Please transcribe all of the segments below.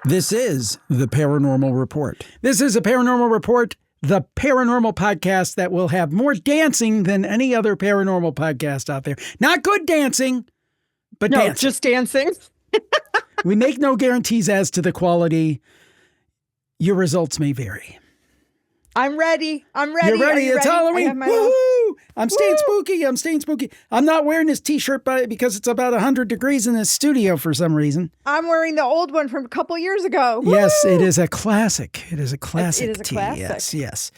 This is the Paranormal Report. This is a Paranormal Report, the paranormal podcast that will have more dancing than any other paranormal podcast out there. Not good dancing, but no, dancing. Just dancing. We make no guarantees as to the quality. Your results may vary. I'm ready. You're ready. It's Halloween. Woo-hoo! I'm staying spooky. I'm not wearing this t-shirt because it's about 100 degrees in this studio for some reason. I'm wearing the old one from a couple years ago. Woo! Yes, it is a classic. It is a classic It is a tee. classic. Yes.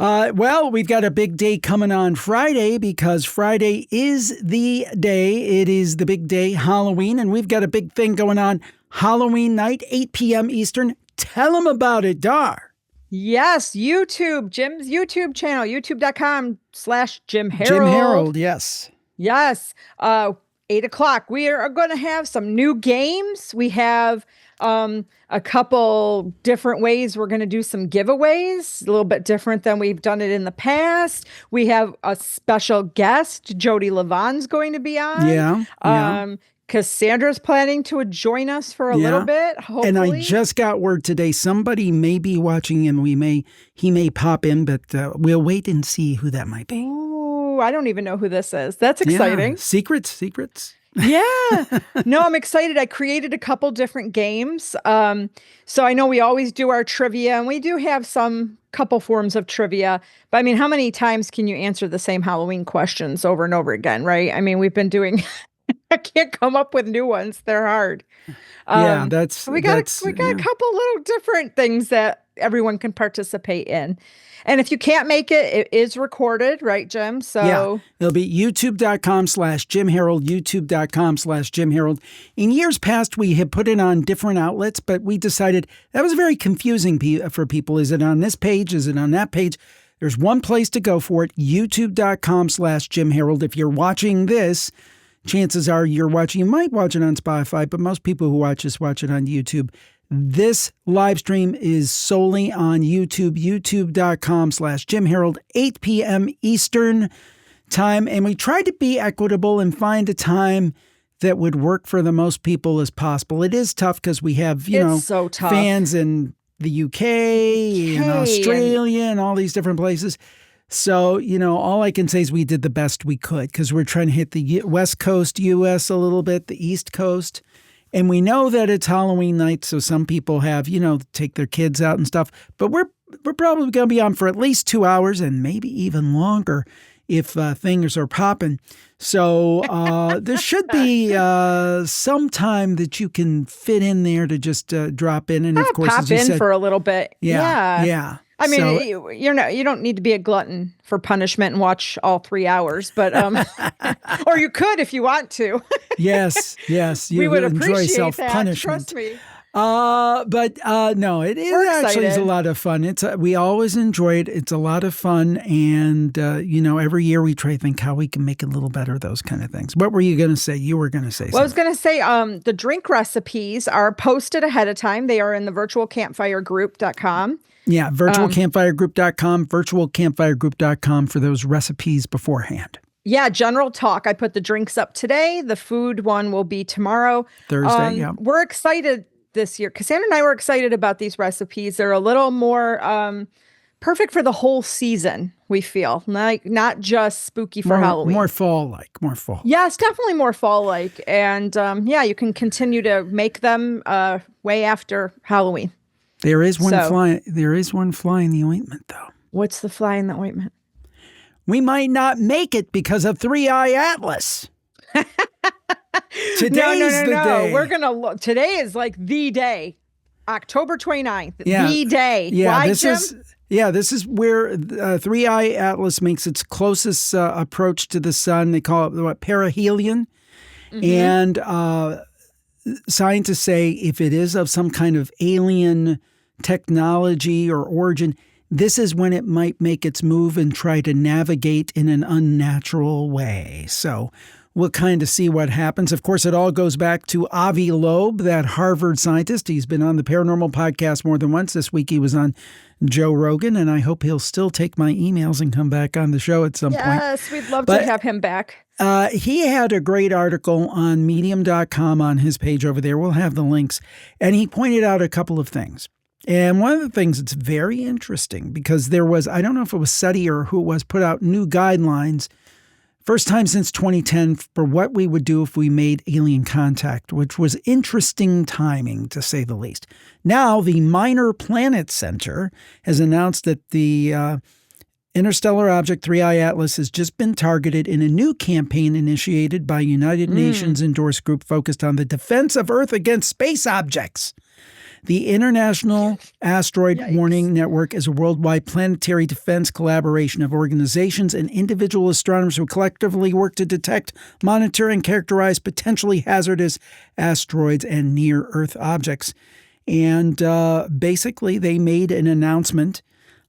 Well, we've got a big day coming on Friday because Friday is the day. It is the big day, Halloween, and we've got a big thing going on Halloween night, 8 p.m. Eastern. Tell them about it, Dar. Yes, YouTube, Jim's YouTube channel, youtube.com/Jim Harold. Jim Harold, yes. Yes. 8:00. We are going to have some new games. We have a couple different ways we're going to do some giveaways, a little bit different than we've done it in the past. We have a special guest, Jody Levon's going to be on. Yeah. Cassandra's planning to join us for a little bit, hopefully. And I just got word today, somebody may be watching and he may pop in, but we'll wait and see who that might be. Ooh, I don't even know who this is. That's exciting. Yeah. Secrets. Yeah. No, I'm excited. I created a couple different games. So I know we always do our trivia, and we do have some couple forms of trivia. But I mean, how many times can you answer the same Halloween questions over and over again, right? I mean, we've been doing... I can't come up with new ones. They're hard. Yeah, we got a couple little different things that everyone can participate in. And if you can't make it, it is recorded, right, Jim? So yeah, it'll be youtube.com/Jim Harold, youtube.com/Jim Harold. In years past, we had put it on different outlets, but we decided that was very confusing for people. Is it on this page? Is it on that page? There's one place to go for it, youtube.com/Jim Harold. If you're watching this, chances are you might watch it on Spotify, but most people who watch it on YouTube. This live stream is solely on YouTube, youtube.com/Jim Harold, 8 p.m. Eastern time. And we tried to be equitable and find a time that would work for the most people as possible. It is tough because we have, so tough. Fans in the UK and Australia and all these different places. So, all I can say is we did the best we could because we're trying to hit the West Coast U.S. a little bit, the East Coast. And we know that it's Halloween night, so some people have, take their kids out and stuff. But we're probably going to be on for at least 2 hours and maybe even longer if things are popping. So there should be some time that you can fit in there to just drop in. And of course, pop in for a little bit. Yeah. I mean, you don't need to be a glutton for punishment and watch all 3 hours, but or you could if you want to. Yes, you would enjoy appreciate self-punishment. That, trust me. But no, it actually is a lot of fun. We always enjoy it. It's a lot of fun, and every year we try to think how we can make it a little better. Those kind of things. What were you going to say? You were going to say something. Well, I was going to say the drink recipes are posted ahead of time. They are in the virtualcampfiregroup.com. Yeah, virtualcampfiregroup.com, virtualcampfiregroup.com for those recipes beforehand. Yeah, general talk. I put the drinks up today. The food one will be tomorrow. Thursday, yeah. We're excited this year. Cassandra and I were excited about these recipes. They're a little more perfect for the whole season, we feel. Not just spooky for Halloween. More fall-like, more fall. Yes, definitely more fall-like. And you can continue to make them way after Halloween. There is one fly in the ointment, though. What's the fly in the ointment? We might not make it because of 3-Eye Atlas. Today's the day. We're gonna look. Today is like the day, October 29th. Yeah. The day. Yeah, Why, this Jim? this is where 3-Eye Atlas makes its closest approach to the sun. They call it perihelion, and scientists say if it is of some kind of alien technology or origin, this is when it might make its move and try to navigate in an unnatural way. So we'll kind of see what happens. Of course, it all goes back to Avi Loeb, that Harvard scientist. He's been on the Paranormal Podcast more than once. This week he was on Joe Rogan, and I hope he'll still take my emails and come back on the show at some point. Yes, we'd love to have him back. He had a great article on medium.com on his page over there. We'll have the links. And he pointed out a couple of things. And one of the things that's very interesting, because there was, I don't know if it was SETI or who it was, put out new guidelines, first time since 2010, for what we would do if we made alien contact, which was interesting timing, to say the least. Now, the Minor Planet Center has announced that the interstellar object 3I Atlas has just been targeted in a new campaign initiated by United Nations endorsed group focused on the defense of Earth against space objects. The International Asteroid Warning Network is a worldwide planetary defense collaboration of organizations and individual astronomers who collectively work to detect, monitor, and characterize potentially hazardous asteroids and near-Earth objects. And basically, they made an announcement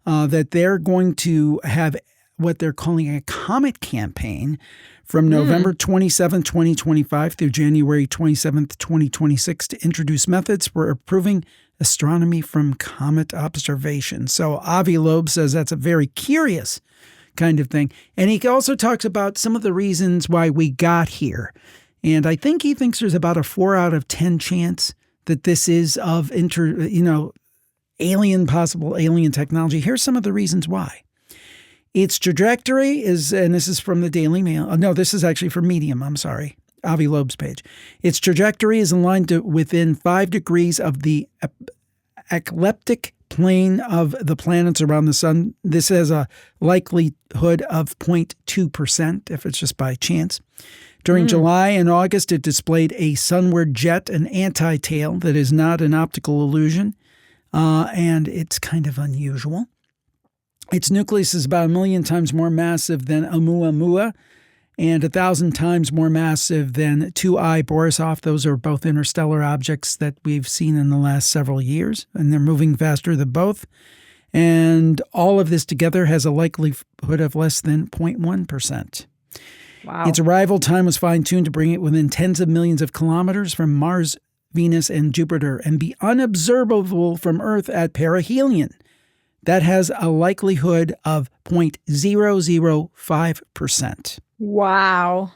that they're going to have what they're calling a comet campaign from November 27, 2025 through January 27, 2026 to introduce methods for improving astronomy from comet observation. So Avi Loeb says that's a very curious kind of thing. And he also talks about some of the reasons why we got here. And I think he thinks there's about a 4 out of 10 chance that this is of possible alien technology. Here's some of the reasons why. Its trajectory is, and this is from the Daily Mail. No, this is actually from Medium. I'm sorry. Avi Loeb's page. Its trajectory is aligned to within 5 degrees of the ecliptic plane of the planets around the sun. This has a likelihood of 0.2% if it's just by chance. During July and August, it displayed a sunward jet, an anti-tail that is not an optical illusion, and it's kind of unusual. Its nucleus is about 1 million times more massive than Oumuamua and 1,000 times more massive than 2I Borisov. Those are both interstellar objects that we've seen in the last several years, and they're moving faster than both. And all of this together has a likelihood of less than 0.1%. Wow. Its arrival time was fine-tuned to bring it within tens of millions of kilometers from Mars, Venus, and Jupiter and be unobservable from Earth at perihelion. That has a likelihood of 0.005%. Wow.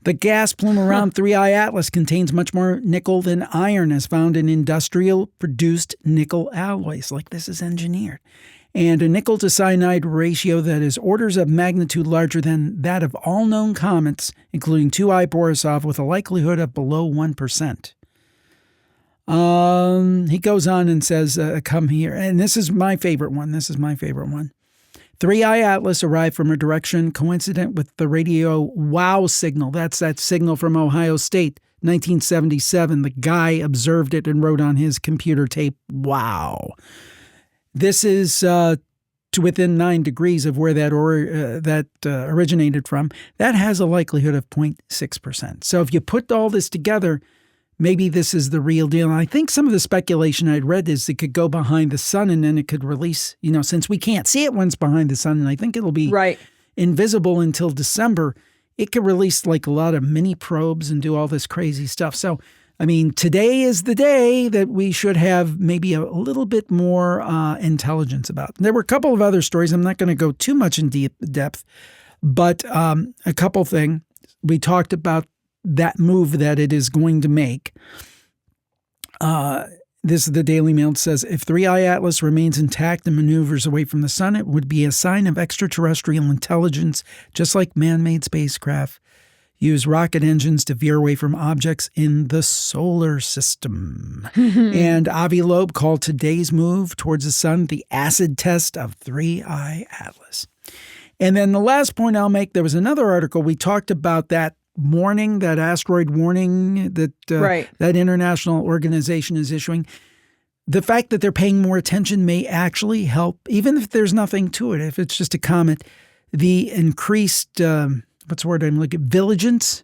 The gas plume around 3I Atlas contains much more nickel than iron, as found in industrial-produced nickel alloys. Like this is engineered. And a nickel to cyanide ratio that is orders of magnitude larger than that of all known comets, including 2I Borisov, with a likelihood of below 1%. He goes on and says, come here. And this is my favorite one. 3I Atlas arrived from a direction coincident with the radio WOW signal. That's that signal from Ohio State, 1977. The guy observed it and wrote on his computer tape, wow. This is to within 9 degrees of where that originated from. That has a likelihood of 0.6%. So if you put all this together, maybe this is the real deal. And I think some of the speculation I'd read is it could go behind the sun and then it could release, since we can't see it when it's behind the sun, and I think it'll be invisible until December, it could release like a lot of mini probes and do all this crazy stuff. So, today is the day that we should have maybe a little bit more intelligence about. There were a couple of other stories. I'm not going to go too much in deep depth, but a couple things. We talked about that move that it is going to make. This is the Daily Mail. It says, if 3I Atlas remains intact and maneuvers away from the sun, it would be a sign of extraterrestrial intelligence, just like man-made spacecraft use rocket engines to veer away from objects in the solar system. And Avi Loeb called today's move towards the sun the acid test of 3I Atlas. And then the last point I'll make, there was another article. We talked about that warning, that asteroid warning that that international organization is issuing. The fact that they're paying more attention may actually help, even if there's nothing to it, if it's just a comet, the increased, vigilance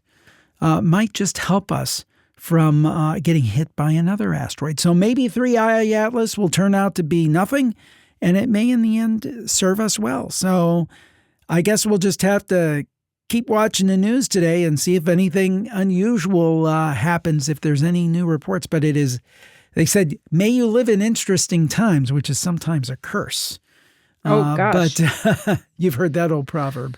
might just help us from getting hit by another asteroid. So maybe 3I Atlas will turn out to be nothing, and it may in the end serve us well. So I guess we'll just have to keep watching the news today and see if anything unusual happens, if there's any new reports. But they said, may you live in interesting times, which is sometimes a curse. Oh, gosh. But you've heard that old proverb.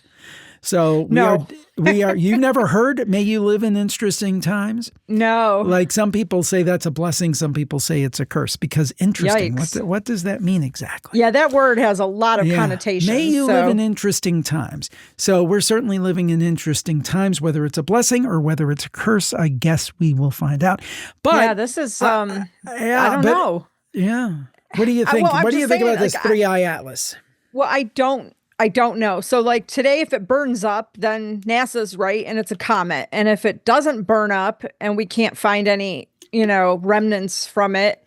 So No. we are, you never heard, may you live in interesting times? No. Like some people say that's a blessing. Some people say it's a curse because interesting. Yikes. What does that mean exactly? Yeah, that word has a lot of connotations. May you live in interesting times. So we're certainly living in interesting times, whether it's a blessing or whether it's a curse. I guess we will find out. But yeah, this is, I don't know. Yeah. What do you think? Well, what do you think about this like, three-eye atlas? Well, I don't know. So like today, if it burns up, then NASA's right and it's a comet. And if it doesn't burn up and we can't find any, remnants from it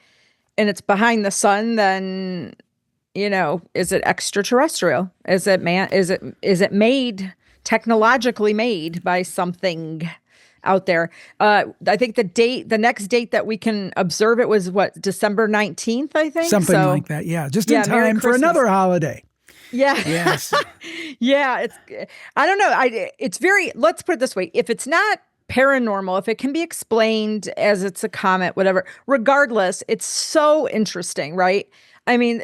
and it's behind the sun, then, is it extraterrestrial? Is it is it made, technologically made by something out there? I think the next date that we can observe it was December 19th, I think. Something like that. Yeah. Just in Merry time for Christmas. another holiday. Yeah. Yes. Yeah. I don't know. Let's put it this way. If it's not paranormal, if it can be explained as it's a comet, whatever, regardless, it's so interesting, right? I mean,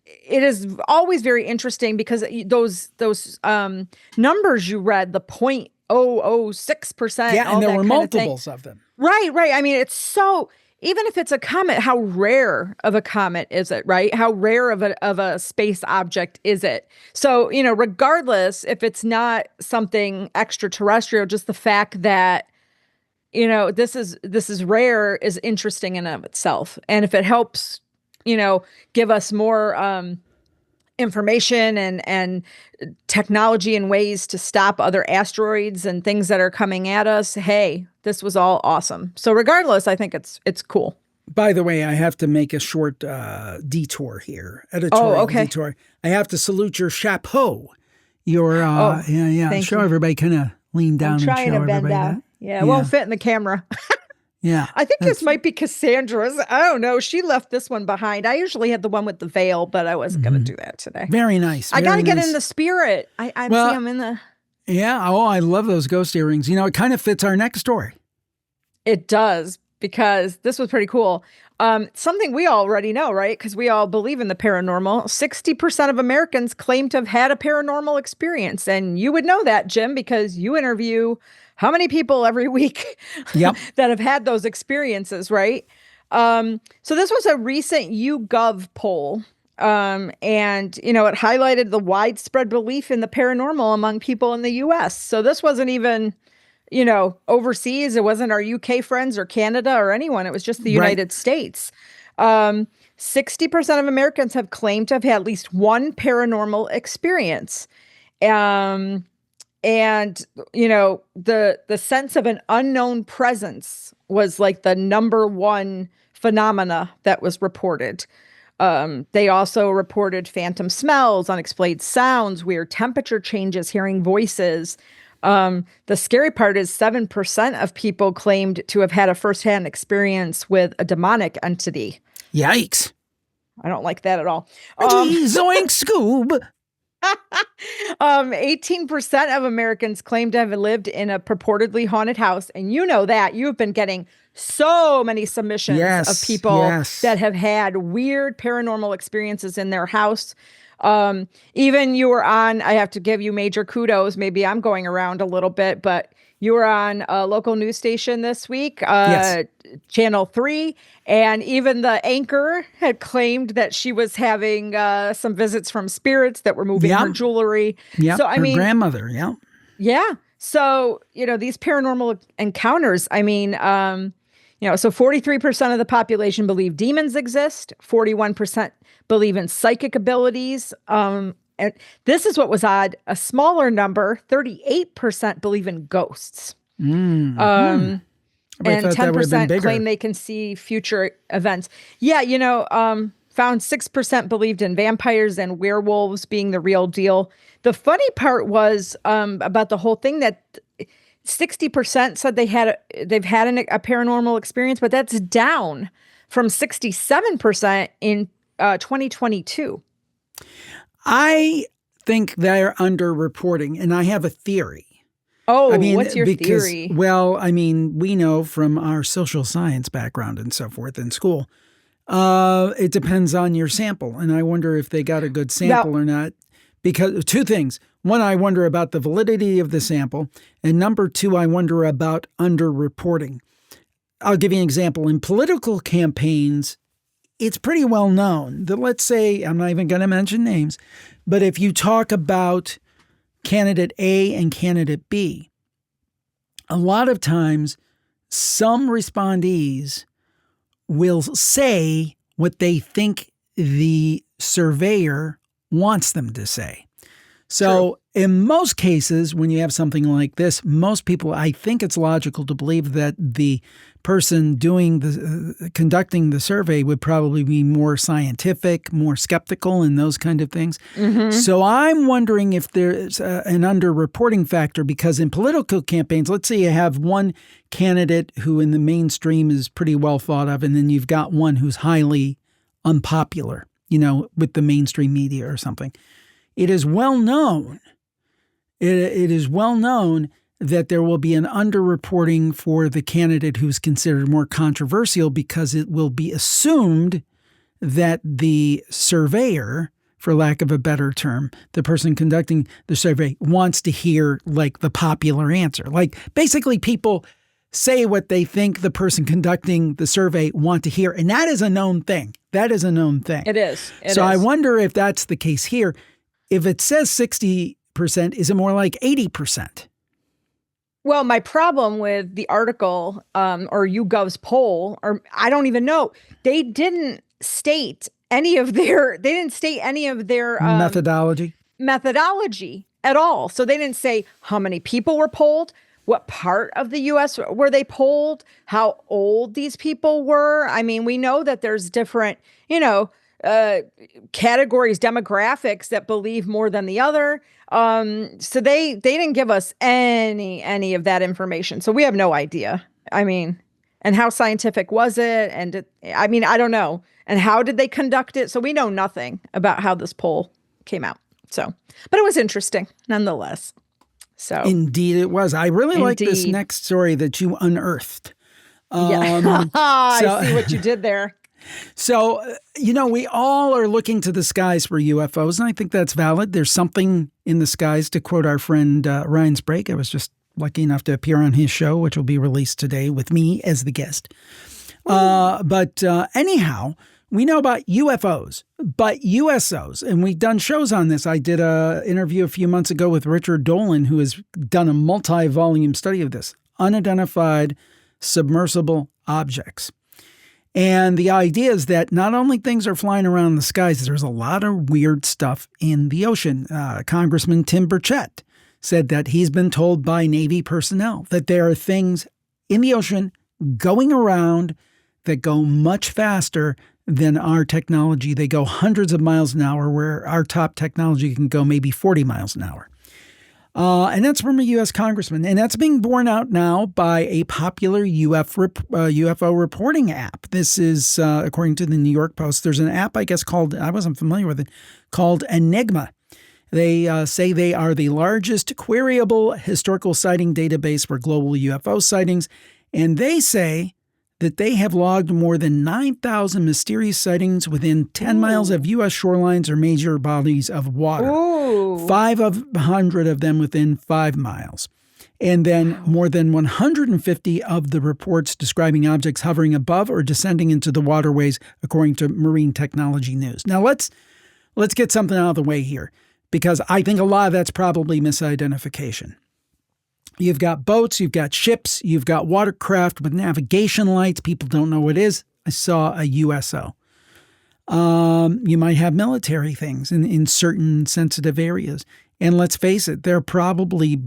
it is always very interesting because those numbers you read, the 0.006%. Yeah. And there were multiples of them. Right. I mean, it's so, even if it's a comet, how rare of a comet is it, right? How rare of a space object is it? So, regardless if it's not something extraterrestrial, just the fact that, this is rare is interesting in and of itself. And if it helps, give us more information and technology and ways to stop other asteroids and things that are coming at us, hey, this was all awesome. So regardless, I think it's cool. By the way, I have to make a short detour here, editorial detour. I have to salute your chapeau. Your show everybody, kind of lean down and show everybody that. Yeah, it won't fit in the camera. Yeah. I think this might be Cassandra's. I don't know. She left this one behind. I usually had the one with the veil, but I wasn't going to do that today. Very nice. I got to get in the spirit. I'm in the... Yeah. Oh, I love those ghost earrings. It kind of fits our next story. It does, because this was pretty cool. Something we already know, right? Because we all believe in the paranormal. 60% of Americans claim to have had a paranormal experience. And you would know that, Jim, because you interview how many people every week that have had those experiences, right? So this was a recent YouGov poll. And, it highlighted the widespread belief in the paranormal among people in the U.S. So this wasn't even, overseas. It wasn't our UK friends or Canada or anyone. It was just the United States. 60% of Americans have claimed to have had at least one paranormal experience. And, the sense of an unknown presence was like the number one phenomena that was reported. They also reported phantom smells, unexplained sounds, weird temperature changes, hearing voices. The scary part is 7% of people claimed to have had a firsthand experience with a demonic entity. Yikes. I don't like that at all. Zoink Scoob. 18% of Americans claim to have lived in a purportedly haunted house. And you know that. You've been getting so many submissions of people that have had weird paranormal experiences in their house. Even you were on, I have to give you major kudos. Maybe I'm going around a little bit, but you were on a local news station this week, Channel 3. And even the anchor had claimed that she was having some visits from spirits that were moving her jewelry. Yeah, so, her grandmother, Yeah. So, these paranormal encounters, so 43% of the population believe demons exist. 41% believe in psychic abilities. And this is what was odd. A smaller number, 38% believe in ghosts. And 10% claim they can see future events. Yeah, found 6% believed in vampires and werewolves being the real deal. The funny part was about the whole thing that 60% said they've had a paranormal experience, but that's down from 67% in 2022. I think they're underreporting, and I have a theory. Oh, what's your theory? Well, I mean, we know from our social science background and so forth in school, it depends on your sample. And I wonder if they got a good sample or not. Because two things. One, I wonder about the validity of the sample. And number two, I wonder about underreporting. I'll give you an example. In political campaigns, it's pretty well known that, let's say, I'm not even going to mention names, but if you talk about candidate A and candidate B, a lot of times some respondees will say what they think the surveyor wants them to say. So in most cases, when you have something like this, most people, I think it's logical to believe that the person conducting the survey would probably be more scientific, more skeptical, and those kind of things. Mm-hmm. So I'm wondering if there's an underreporting factor, because in political campaigns, let's say you have one candidate who in the mainstream is pretty well thought of, and then you've got one who's highly unpopular, with the mainstream media or something. It is well known. It is well known that there will be an underreporting for the candidate who's considered more controversial, because it will be assumed that the surveyor, for lack of a better term, the person conducting the survey, wants to hear like the popular answer. Like basically people say what they think the person conducting the survey want to hear. And that is a known thing. It is. So I wonder if that's the case here. If it says 60%, is it more like 80%? Well, my problem with the article or YouGov's poll, or I don't even know, they didn't state any of their methodology at all. So they didn't say how many people were polled, what part of the U.S. were they polled, how old these people were. I mean, we know that there's different, categories, demographics that believe more than the other. So they didn't give us any of that information. So we have no idea. I mean, and how scientific was it? And I don't know. And how did they conduct it? So we know nothing about how this poll came out. So, but it was interesting nonetheless. So indeed it was. I really like this next story that you unearthed. I see what you did there. So, we all are looking to the skies for UFOs, and I think that's valid. There's something in the skies, to quote our friend Ryan Sprague. I was just lucky enough to appear on his show, which will be released today with me as the guest. But anyhow, we know about UFOs, but USOs, and we've done shows on this. I did an interview a few months ago with Richard Dolan, who has done a multi-volume study of this, unidentified submersible objects. And the idea is that not only things are flying around the skies, there's a lot of weird stuff in the ocean. Congressman Tim Burchett said that he's been told by Navy personnel that there are things in the ocean going around that go much faster than our technology. They go hundreds of miles an hour, where our top technology can go maybe 40 miles an hour. And that's from a U.S. congressman. And that's being borne out now by a popular UFO reporting app. This is, according to the New York Post, there's an app, I guess, called, I wasn't familiar with it, called Enigma. They say they are the largest queryable historical sighting database for global UFO sightings. And they say that they have logged more than 9,000 mysterious sightings within 10 miles of U.S. shorelines or major bodies of water. Ooh. 500 of them within 5 miles. And then more than 150 of the reports describing objects hovering above or descending into the waterways, according to Marine Technology News. Now, let's get something out of the way here, because I think a lot of that's probably misidentification. You've got boats, you've got ships, you've got watercraft with navigation lights. People don't know what it is. I saw a USO. You might have military things in certain sensitive areas. And let's face it, there are probably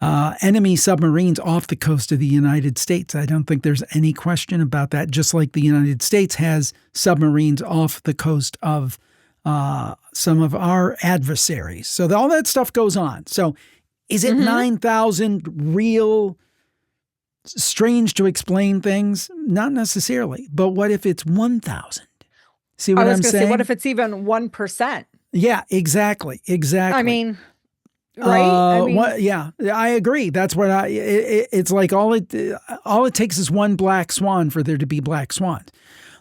enemy submarines off the coast of the United States. I don't think there's any question about that, just like the United States has submarines off the coast of some of our adversaries. So all that stuff goes on. So is it 9,000 real, strange to explain things? Not necessarily. But what if it's 1,000? See what I'm saying? Say, what if it's even 1%? Yeah, exactly. Exactly. I mean, right? Yeah, I agree. That's what it's like all it takes is one black swan for there to be black swans.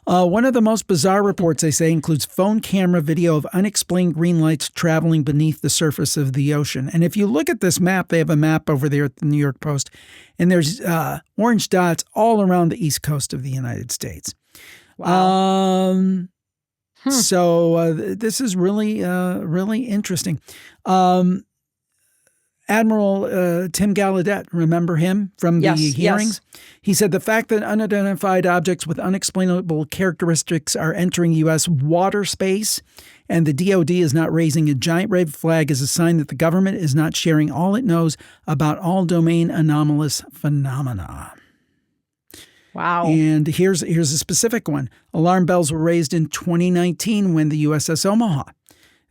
One of the most bizarre reports, they say, includes phone camera video of unexplained green lights traveling beneath the surface of the ocean. And if you look at this map, they have a map over there at the New York Post, and there's orange dots all around the east coast of the United States. Wow. So this is really, really interesting. Admiral Tim Gallaudet, remember him from the hearings? Yes. He said the fact that unidentified objects with unexplainable characteristics are entering U.S. water space and the DOD is not raising a giant red flag is a sign that the government is not sharing all it knows about all domain anomalous phenomena. Wow. And here's a specific one. Alarm bells were raised in 2019 when the USS Omaha.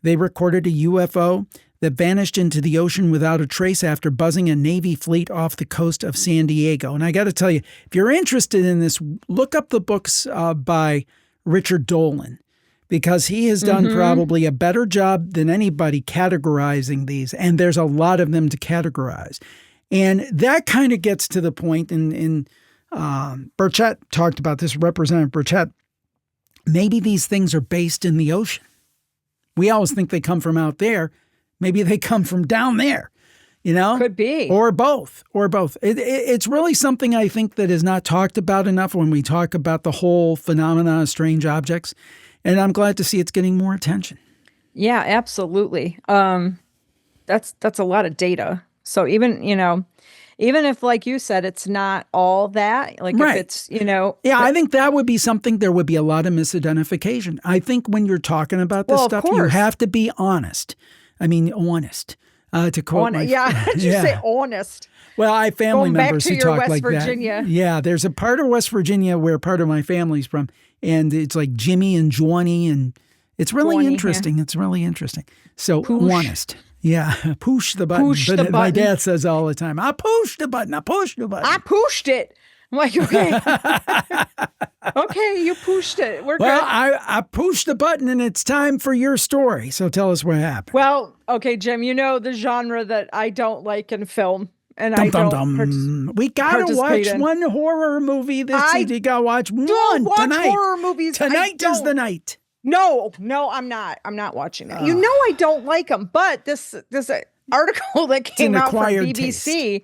They recorded a UFO that vanished into the ocean without a trace after buzzing a Navy fleet off the coast of San Diego. And I got to tell you, if you're interested in this, look up the books by Richard Dolan, because he has done probably a better job than anybody categorizing these. And there's a lot of them to categorize. And that kind of gets to the point, and Burchett talked about this, Representative Burchett, maybe these things are based in the ocean. We always think they come from out there. Maybe they come from down there, Could be. Or both. It's really something I think that is not talked about enough when we talk about the whole phenomena of strange objects. And I'm glad to see it's getting more attention. Yeah, absolutely. That's a lot of data. So even if, like you said, it's not all that, like right. if it's, Yeah, I think that would be something, there would be a lot of misidentification. I think when you're talking about this stuff, you have to be honest. I mean, honest. To quote my... Yeah, did you say honest? Well, I have family members who talk West like Virginia. that. Yeah, there's a part of West Virginia where part of my family's from, and it's like Jimmy and Johnny, and it's really interesting. Yeah. It's really interesting. So, honest. Yeah, push the button. My dad says all the time, I pushed the button. I pushed the button. I pushed it. I'm like, okay. Okay, you pushed it. We're good. Well, I pushed the button and it's time for your story. So tell us what happened. Well, okay, Jim, you know the genre that I don't like in film. And we gotta watch one horror movie this season. You gotta watch one tonight. Horror movies. Tonight is the night. No, I'm not. I'm not watching that. I don't like them. But this article that came out from BBC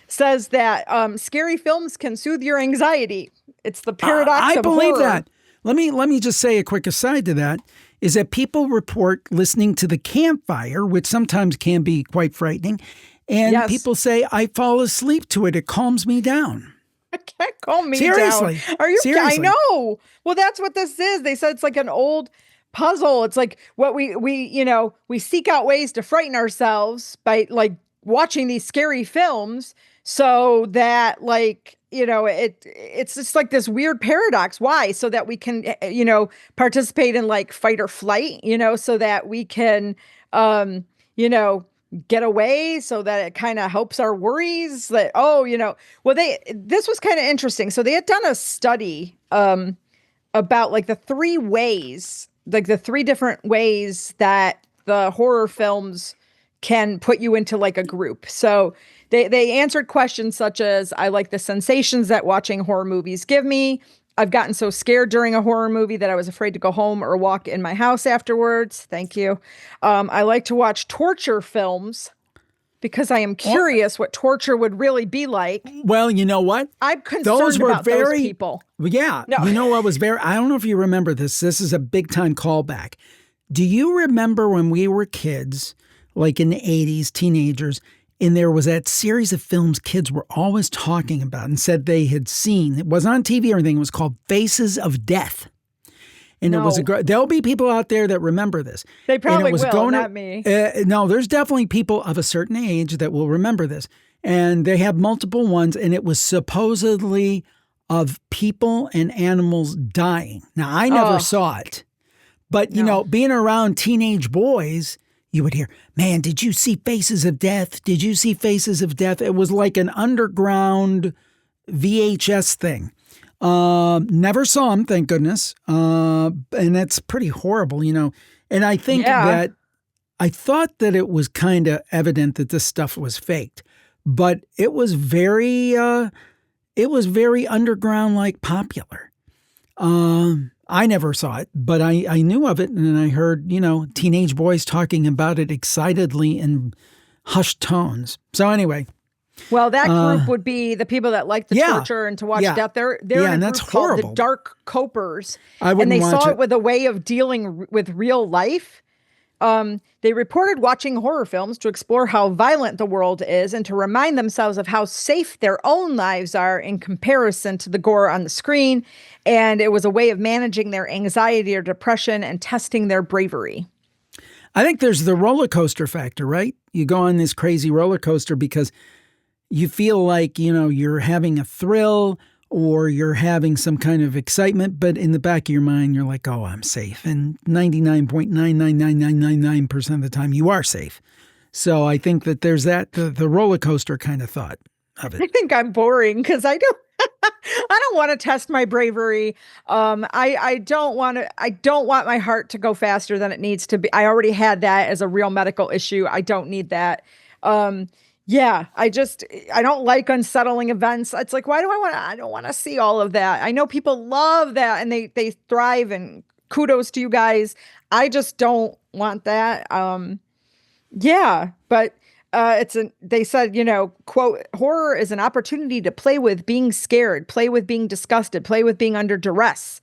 says that scary films can soothe your anxiety. It's the paradox of horror. I believe that. Let me just say a quick aside to that, is that people report listening to the campfire, which sometimes can be quite frightening, and people say, I fall asleep to it. It calms me down. It can't calm me Seriously. down. Are you? Seriously. I know. Well, that's what this is. They said it's like an old puzzle. It's like what we seek out ways to frighten ourselves by like watching these scary films, so that it's just like this weird paradox. Why? So that we can participate in like fight or flight, so that we can get away, so that it kind of helps our worries that, this was kind of interesting. So they had done a study about like the three different ways that the horror films can put you into like a group. So they answered questions such as, I like the sensations that watching horror movies give me. I've gotten so scared during a horror movie that I was afraid to go home or walk in my house afterwards. Thank you. I like to watch torture films because I am curious what torture would really be like. Well, you know what? I'm concerned about those people. Yeah. No. You know what was I don't know if you remember this. This is a big time callback. Do you remember when we were kids, like in the 80s, teenagers, and there was that series of films kids were always talking about and said they had seen? It wasn't on TV or anything. It was called Faces of Death. And it was there'll be people out there that remember this. They probably will, not me. No, there's definitely people of a certain age that will remember this. And they have multiple ones, and it was supposedly of people and animals dying. Now, I never saw it. But, being around teenage boys, you would hear, man, did you see Faces of Death? Did you see Faces of Death? It was like an underground VHS thing. Never saw them, thank goodness. And that's pretty horrible, And I think that I thought that it was kind of evident that this stuff was faked, but it was very underground, like popular. I never saw it, but I knew of it, and I heard, teenage boys talking about it excitedly in hushed tones. So anyway. Well, that group would be the people that like to torture and to watch death. They're in a group called the Dark Copers. And they saw it with a way of dealing with real life. They reported watching horror films to explore how violent the world is and to remind themselves of how safe their own lives are in comparison to the gore on the screen. And it was a way of managing their anxiety or depression and testing their bravery. I think there's the roller coaster factor, right? You go on this crazy roller coaster because you feel like, you're having a thrill or you're having some kind of excitement, but in the back of your mind, you're like, oh, I'm safe. And 99.99999% of the time, you are safe. So I think that there's that, the roller coaster kind of thought of it. I think I'm boring because I don't want to test my bravery. I don't want my heart to go faster than it needs to be. I already had that as a real medical issue. I don't need that. Yeah, I don't like unsettling events. It's like, I don't want to see all of that. I know people love that and they thrive, and kudos to you guys. I just don't want that. But they said, quote, horror is an opportunity to play with being scared, play with being disgusted, play with being under duress.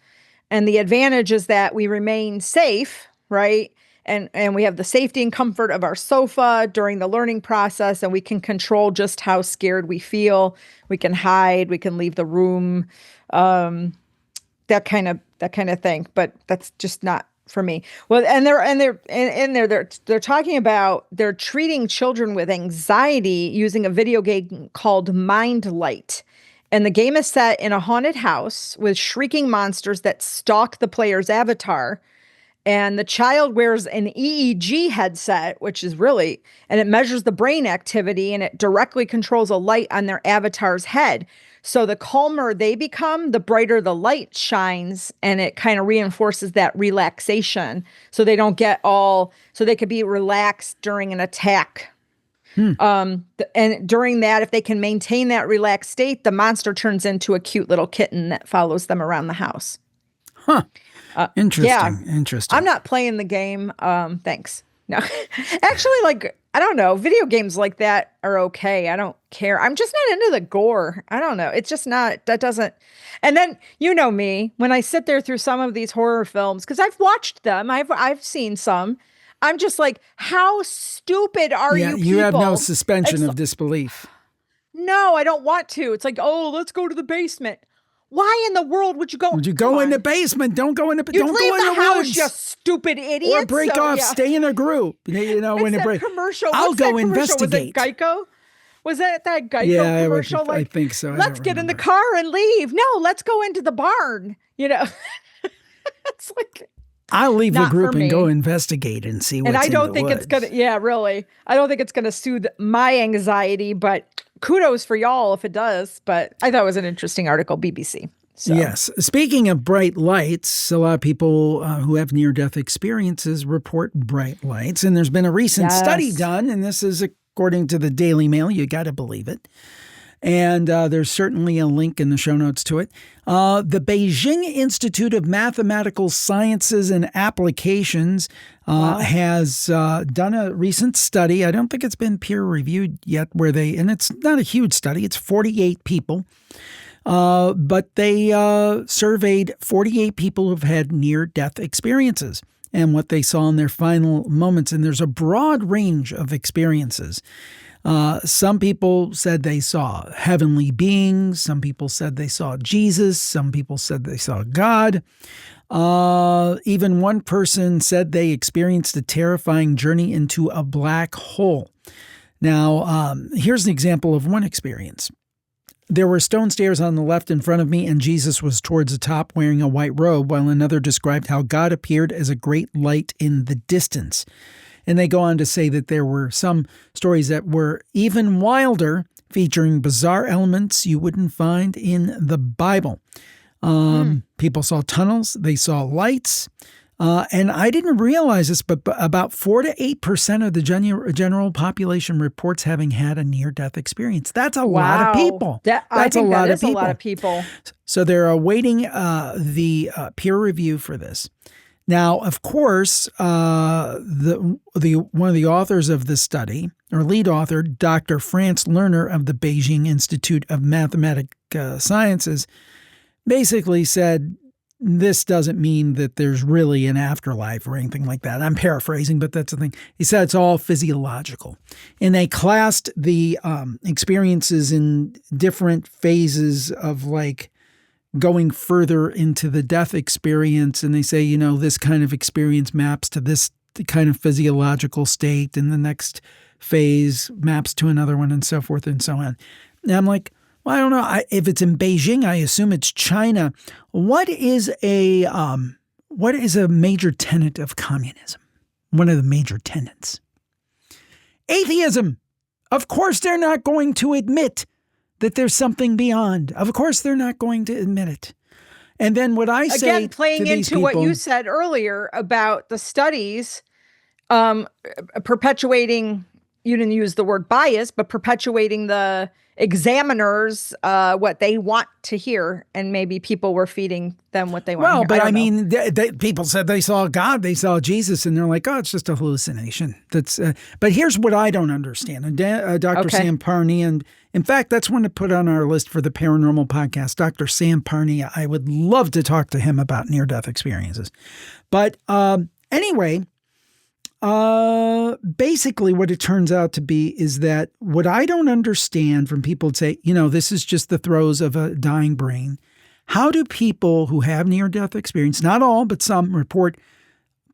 And the advantage is that we remain safe, right? And we have the safety and comfort of our sofa during the learning process, and we can control just how scared we feel. We can hide, we can leave the room, that kind of thing. But that's just not for me. Well, and they're talking about they're treating children with anxiety using a video game called Mind Light. And the game is set in a haunted house with shrieking monsters that stalk the player's avatar. And the child wears an EEG headset, which is and it measures the brain activity, and it directly controls a light on their avatar's head. So the calmer they become, the brighter the light shines, and it kind of reinforces that relaxation. So they don't get so they could be relaxed during an attack. And during that, if they can maintain that relaxed state, the monster turns into a cute little kitten that follows them around the house. Huh. Interesting. Interesting. I'm not playing the game. Thanks. No, actually, I don't know. Video games like that are okay. I don't care. I'm just not into the gore. I don't know. It's just not, that doesn't. And then, me, when I sit there through some of these horror films, because I've watched them, I've seen some. I'm just like, how stupid are you people? You have no suspension of disbelief. No, I don't want to. It's like, oh, let's go to the basement. Why in the world would you go? Would you go in the basement? Don't go in the don't go in the house, woods. you stupid idiot. Or break off. Stay in a group. When it breaks. Commercial. I'll go investigate. Was it Geico? Was that Geico commercial? I think so. Let's get in the car and leave. No, let's go into the barn. It's like. I'll leave the group and go investigate and see what's in the woods. And I don't think it's going to, really. I don't think it's going to soothe my anxiety, but kudos for y'all if it does. But I thought it was an interesting article, BBC. So. Yes. Speaking of bright lights, a lot of people who have near-death experiences report bright lights. And there's been a recent study done, and this is according to the Daily Mail. You got to believe it. And there's certainly a link in the show notes to it. The Beijing Institute of Mathematical Sciences and Applications has done a recent study. I don't think it's been peer-reviewed yet, and it's not a huge study. It's 48 people. But they surveyed 48 people who've had near-death experiences and what they saw in their final moments. And there's a broad range of experiences. Some people said they saw heavenly beings. Some people said they saw Jesus. Some people said they saw God. Even one person said they experienced a terrifying journey into a black hole. Now, here's an example of one experience. There were stone stairs on the left in front of me, and Jesus was towards the top wearing a white robe, while another described how God appeared as a great light in the distance. And they go on to say that there were some stories that were even wilder, featuring bizarre elements you wouldn't find in the Bible. People saw tunnels. They saw lights. And I didn't realize this, but about 4 to 8% of the general population reports having had a near-death experience. That's a lot of people. That's a lot of people. So they're awaiting the peer review for this. Now, of course, one of the authors of this study, or lead author, Dr. Franz Lerner of the Beijing Institute of Mathematic Sciences, basically said, this doesn't mean that there's really an afterlife or anything like that. I'm paraphrasing, but that's the thing. He said it's all physiological. And they classed the experiences in different phases of like going further into the death experience. And they say, this kind of experience maps to this kind of physiological state, and the next phase maps to another one, and so forth and so on. And I'm like, well, I don't know. If it's in Beijing, I assume it's China. What is a major tenet of communism? One of the major tenets. Atheism. Of course, they're not going to admit that there's something beyond. Of course, they're not going to admit it. And then what I say, again, playing to these into people, what you said earlier about the studies perpetuating, you didn't use the word bias, but perpetuating the examiners what they want to hear, and maybe people were feeding them what they want to hear. Well, but I mean, people said they saw God, they saw Jesus, and they're like, oh, it's just a hallucination. That's. But here's what I don't understand. And Dr. Sam Parney, and in fact, that's one to put on our list for the Paranormal Podcast. Dr. Sam Parney, I would love to talk to him about near-death experiences. But anyway, basically what it turns out to be is that what I don't understand from people say, this is just the throes of a dying brain. How do people who have near-death experience, not all, but some, report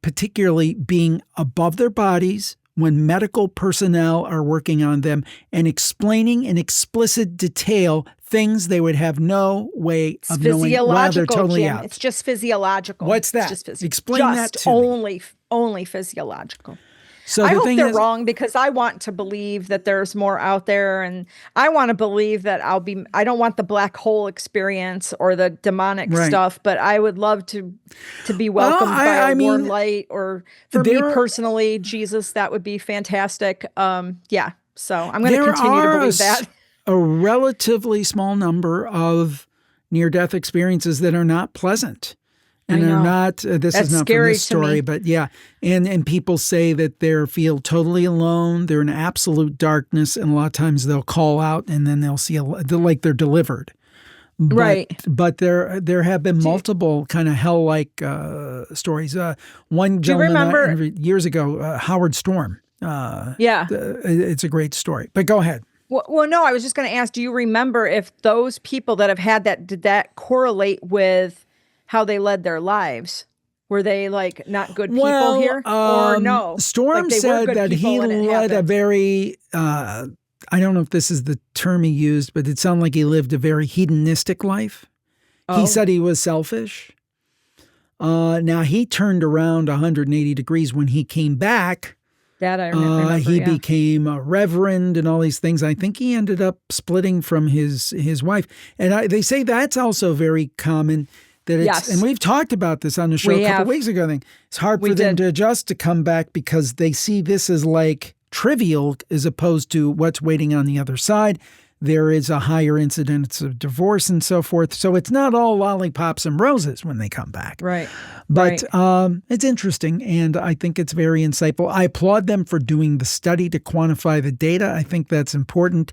particularly being above their bodies when medical personnel are working on them and explaining in explicit detail things they would have no way of knowing while they're totally Jim. out? It's just physiological. What's that? It's just Explain that to me. Only physiological. So I hope they're wrong, because I want to believe that there's more out there, and I want to believe that I don't want the black hole experience or the demonic stuff, but I would love to be welcomed by a warm light, or for me personally, Jesus, that would be fantastic. Yeah. So I'm going to continue to believe that. A relatively small number of near-death experiences that are not pleasant. And they're not, this is not from this story, but yeah. And people say that they feel totally alone. They're in absolute darkness. And a lot of times they'll call out, and then they'll see, like they're delivered. But there have been multiple kind of hell-like stories. One gentleman I interviewed years ago, Howard Storm. It's a great story. But go ahead. Well, no, I was just going to ask, do you remember if those people that have had that, did that correlate with how they led their lives? Were they like not good people here, or no? Storm said that he led a very, I don't know if this is the term he used, but it sounded like he lived a very hedonistic life. He said he was selfish. Now he turned around 180 degrees when he came back. That I remember. He became a reverend and all these things. I think he ended up splitting from his wife. And they say that's also very common. That it's, and we've talked about this on the show a couple of weeks ago. I think it's hard for them to adjust to come back, because they see this as like trivial as opposed to what's waiting on the other side. There is a higher incidence of divorce and so forth. So it's not all lollipops and roses when they come back. Right. But it's interesting, and I think it's very insightful. I applaud them for doing the study to quantify the data. I think that's important.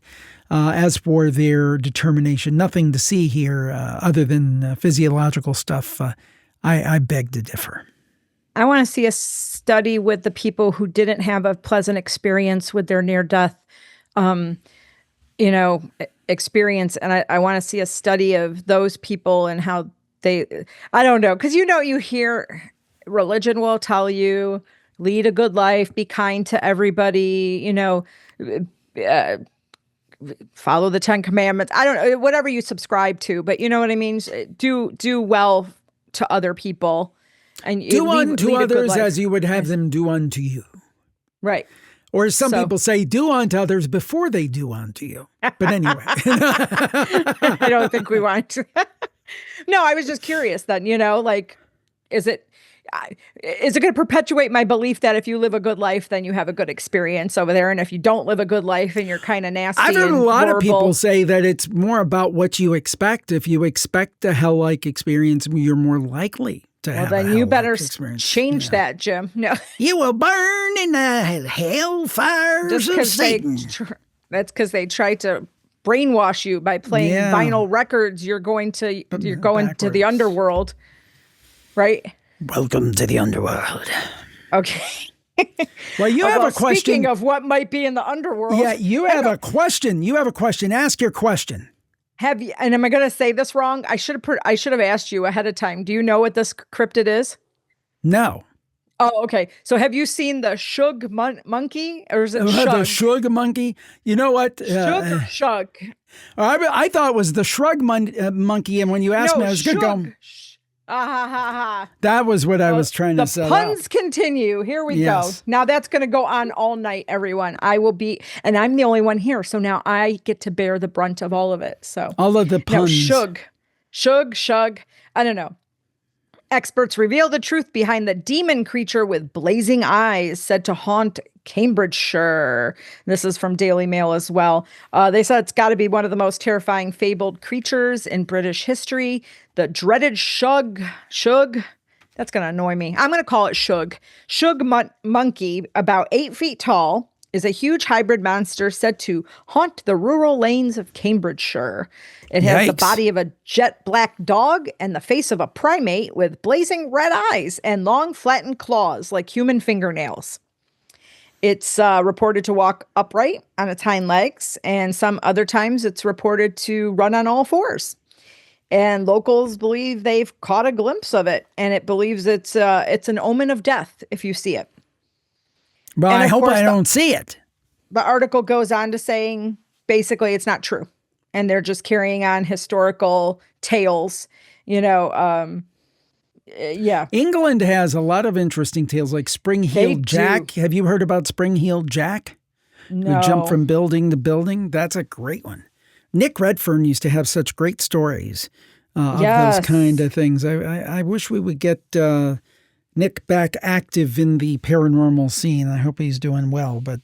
As for their determination, nothing to see here other than physiological stuff. I beg to differ. I want to see a study with the people who didn't have a pleasant experience with their near-death experience. And I want to see a study of those people and how I don't know. Because you hear religion will tell you, lead a good life, be kind to everybody, follow the 10 Commandments. I don't know, whatever you subscribe to, but you know what I mean? Do well to other people. And do unto others as you would have them do unto you. Right. Or some people say, do unto others before they do unto you. But anyway. I don't think we want to. No, I was just curious then, is it, is it going to perpetuate my belief that if you live a good life, then you have a good experience over there? And if you don't live a good life and you're kind of nasty, I've heard and a lot horrible, of people say that it's more about what you expect. If you expect a hell-like experience, you're more likely to have a then you better experience. change that, Jim. No, You will burn in the hellfires of Satan. That's because they try to brainwash you by playing vinyl records. You're going to the underworld, right? Welcome to the underworld. Okay. Well, you have a question. Speaking of what might be in the underworld. Yeah, you have a question. You have a question. Ask your question. Have you? And am I going to say this wrong? I should have asked you ahead of time. Do you know what this cryptid is? No. Oh, okay. So have you seen the Shug monkey, or is it Shug? The Shug monkey? You know what? Shug or Shug? I thought it was the Shrug monkey, and when you asked me, I was going to go. That was what I was trying to say. The puns continue. Here we go. Now that's going to go on all night, everyone. And I'm the only one here, so now I get to bear the brunt of all of it. So all of the puns. Now, Shug. I don't know. Experts reveal the truth behind the demon creature with blazing eyes said to haunt Cambridgeshire. This is from Daily Mail as well. They said it's got to be one of the most terrifying fabled creatures in British history. The dreaded Shug. That's going to annoy me. I'm going to call it Shug. Shug monkey, about 8 feet tall, is a huge hybrid monster said to haunt the rural lanes of Cambridgeshire. It has the body of a jet black dog and the face of a primate with blazing red eyes and long flattened claws like human fingernails. It's reported to walk upright on its hind legs, and some other times it's reported to run on all fours. And locals believe they've caught a glimpse of it, and it believes it's an omen of death if you see it. Well, I hope I don't see it. The article goes on to saying basically it's not true, and they're just carrying on historical tales. England has a lot of interesting tales, like Spring-Heeled Jack. Have you heard about Spring-Heeled Jack? No. Who jumped from building to building? That's a great one. Nick Redfern used to have such great stories of those kind of things. I wish we would get Nick back active in the paranormal scene. I hope he's doing well. But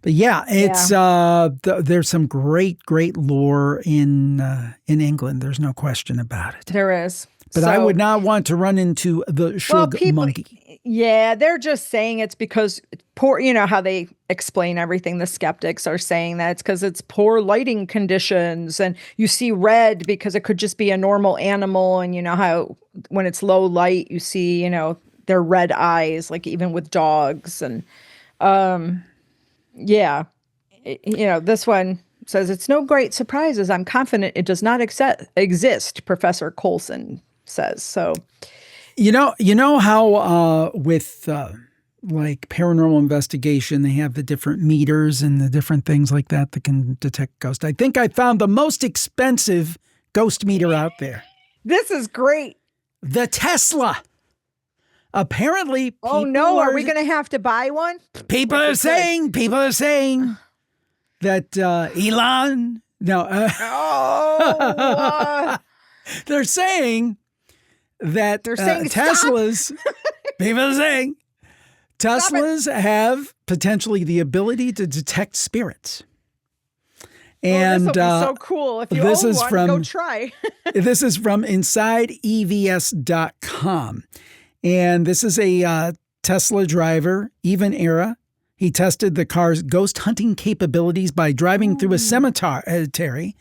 yeah, it's there's some great lore in England. There's no question about it. There is. But I would not want to run into the Shug monkey. Yeah, they're just saying it's because poor, how they explain everything. The skeptics are saying that it's because it's poor lighting conditions, and you see red because it could just be a normal animal. And you know how when it's low light, you see, their red eyes, like even with dogs. And this one says it's no great surprise, as I'm confident it does not exist, Professor Coulson says. So you know how with like paranormal investigation, they have the different meters and the different things like that can detect ghosts. I think I found the most expensive ghost meter out there. This is great. The Tesla. Apparently, are we going to have to buy one? People are saying that Elon. They're saying that Teslas. People are saying Teslas have potentially the ability to detect spirits. And this will be so cool. If you own one, go try. This is from InsideEVS.com. And this is a Tesla driver, Even Era. He tested the car's ghost hunting capabilities by driving through a cemetery.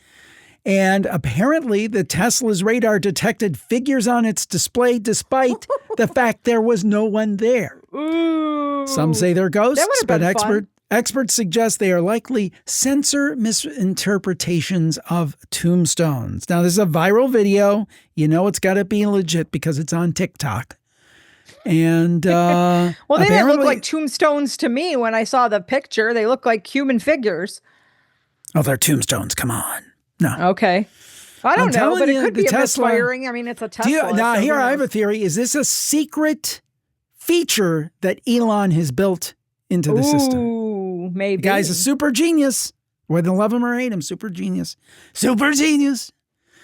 And apparently the Tesla's radar detected figures on its display despite the fact there was no one there. Ooh. Some say they're ghosts, but experts suggest they are likely sensor misinterpretations of tombstones. Now, this is a viral video. It's got to be legit because it's on TikTok. And well, they didn't look like tombstones to me when I saw the picture. They look like human figures. Oh, they're tombstones. Come on. No. Okay. I don't know, but it could be misfiring. I mean, it's a Tesla. Here I have a theory. Is this a secret feature that Elon has built into the system? Ooh, maybe. The guy's a super genius. Whether love him or hate him, super genius. Super genius.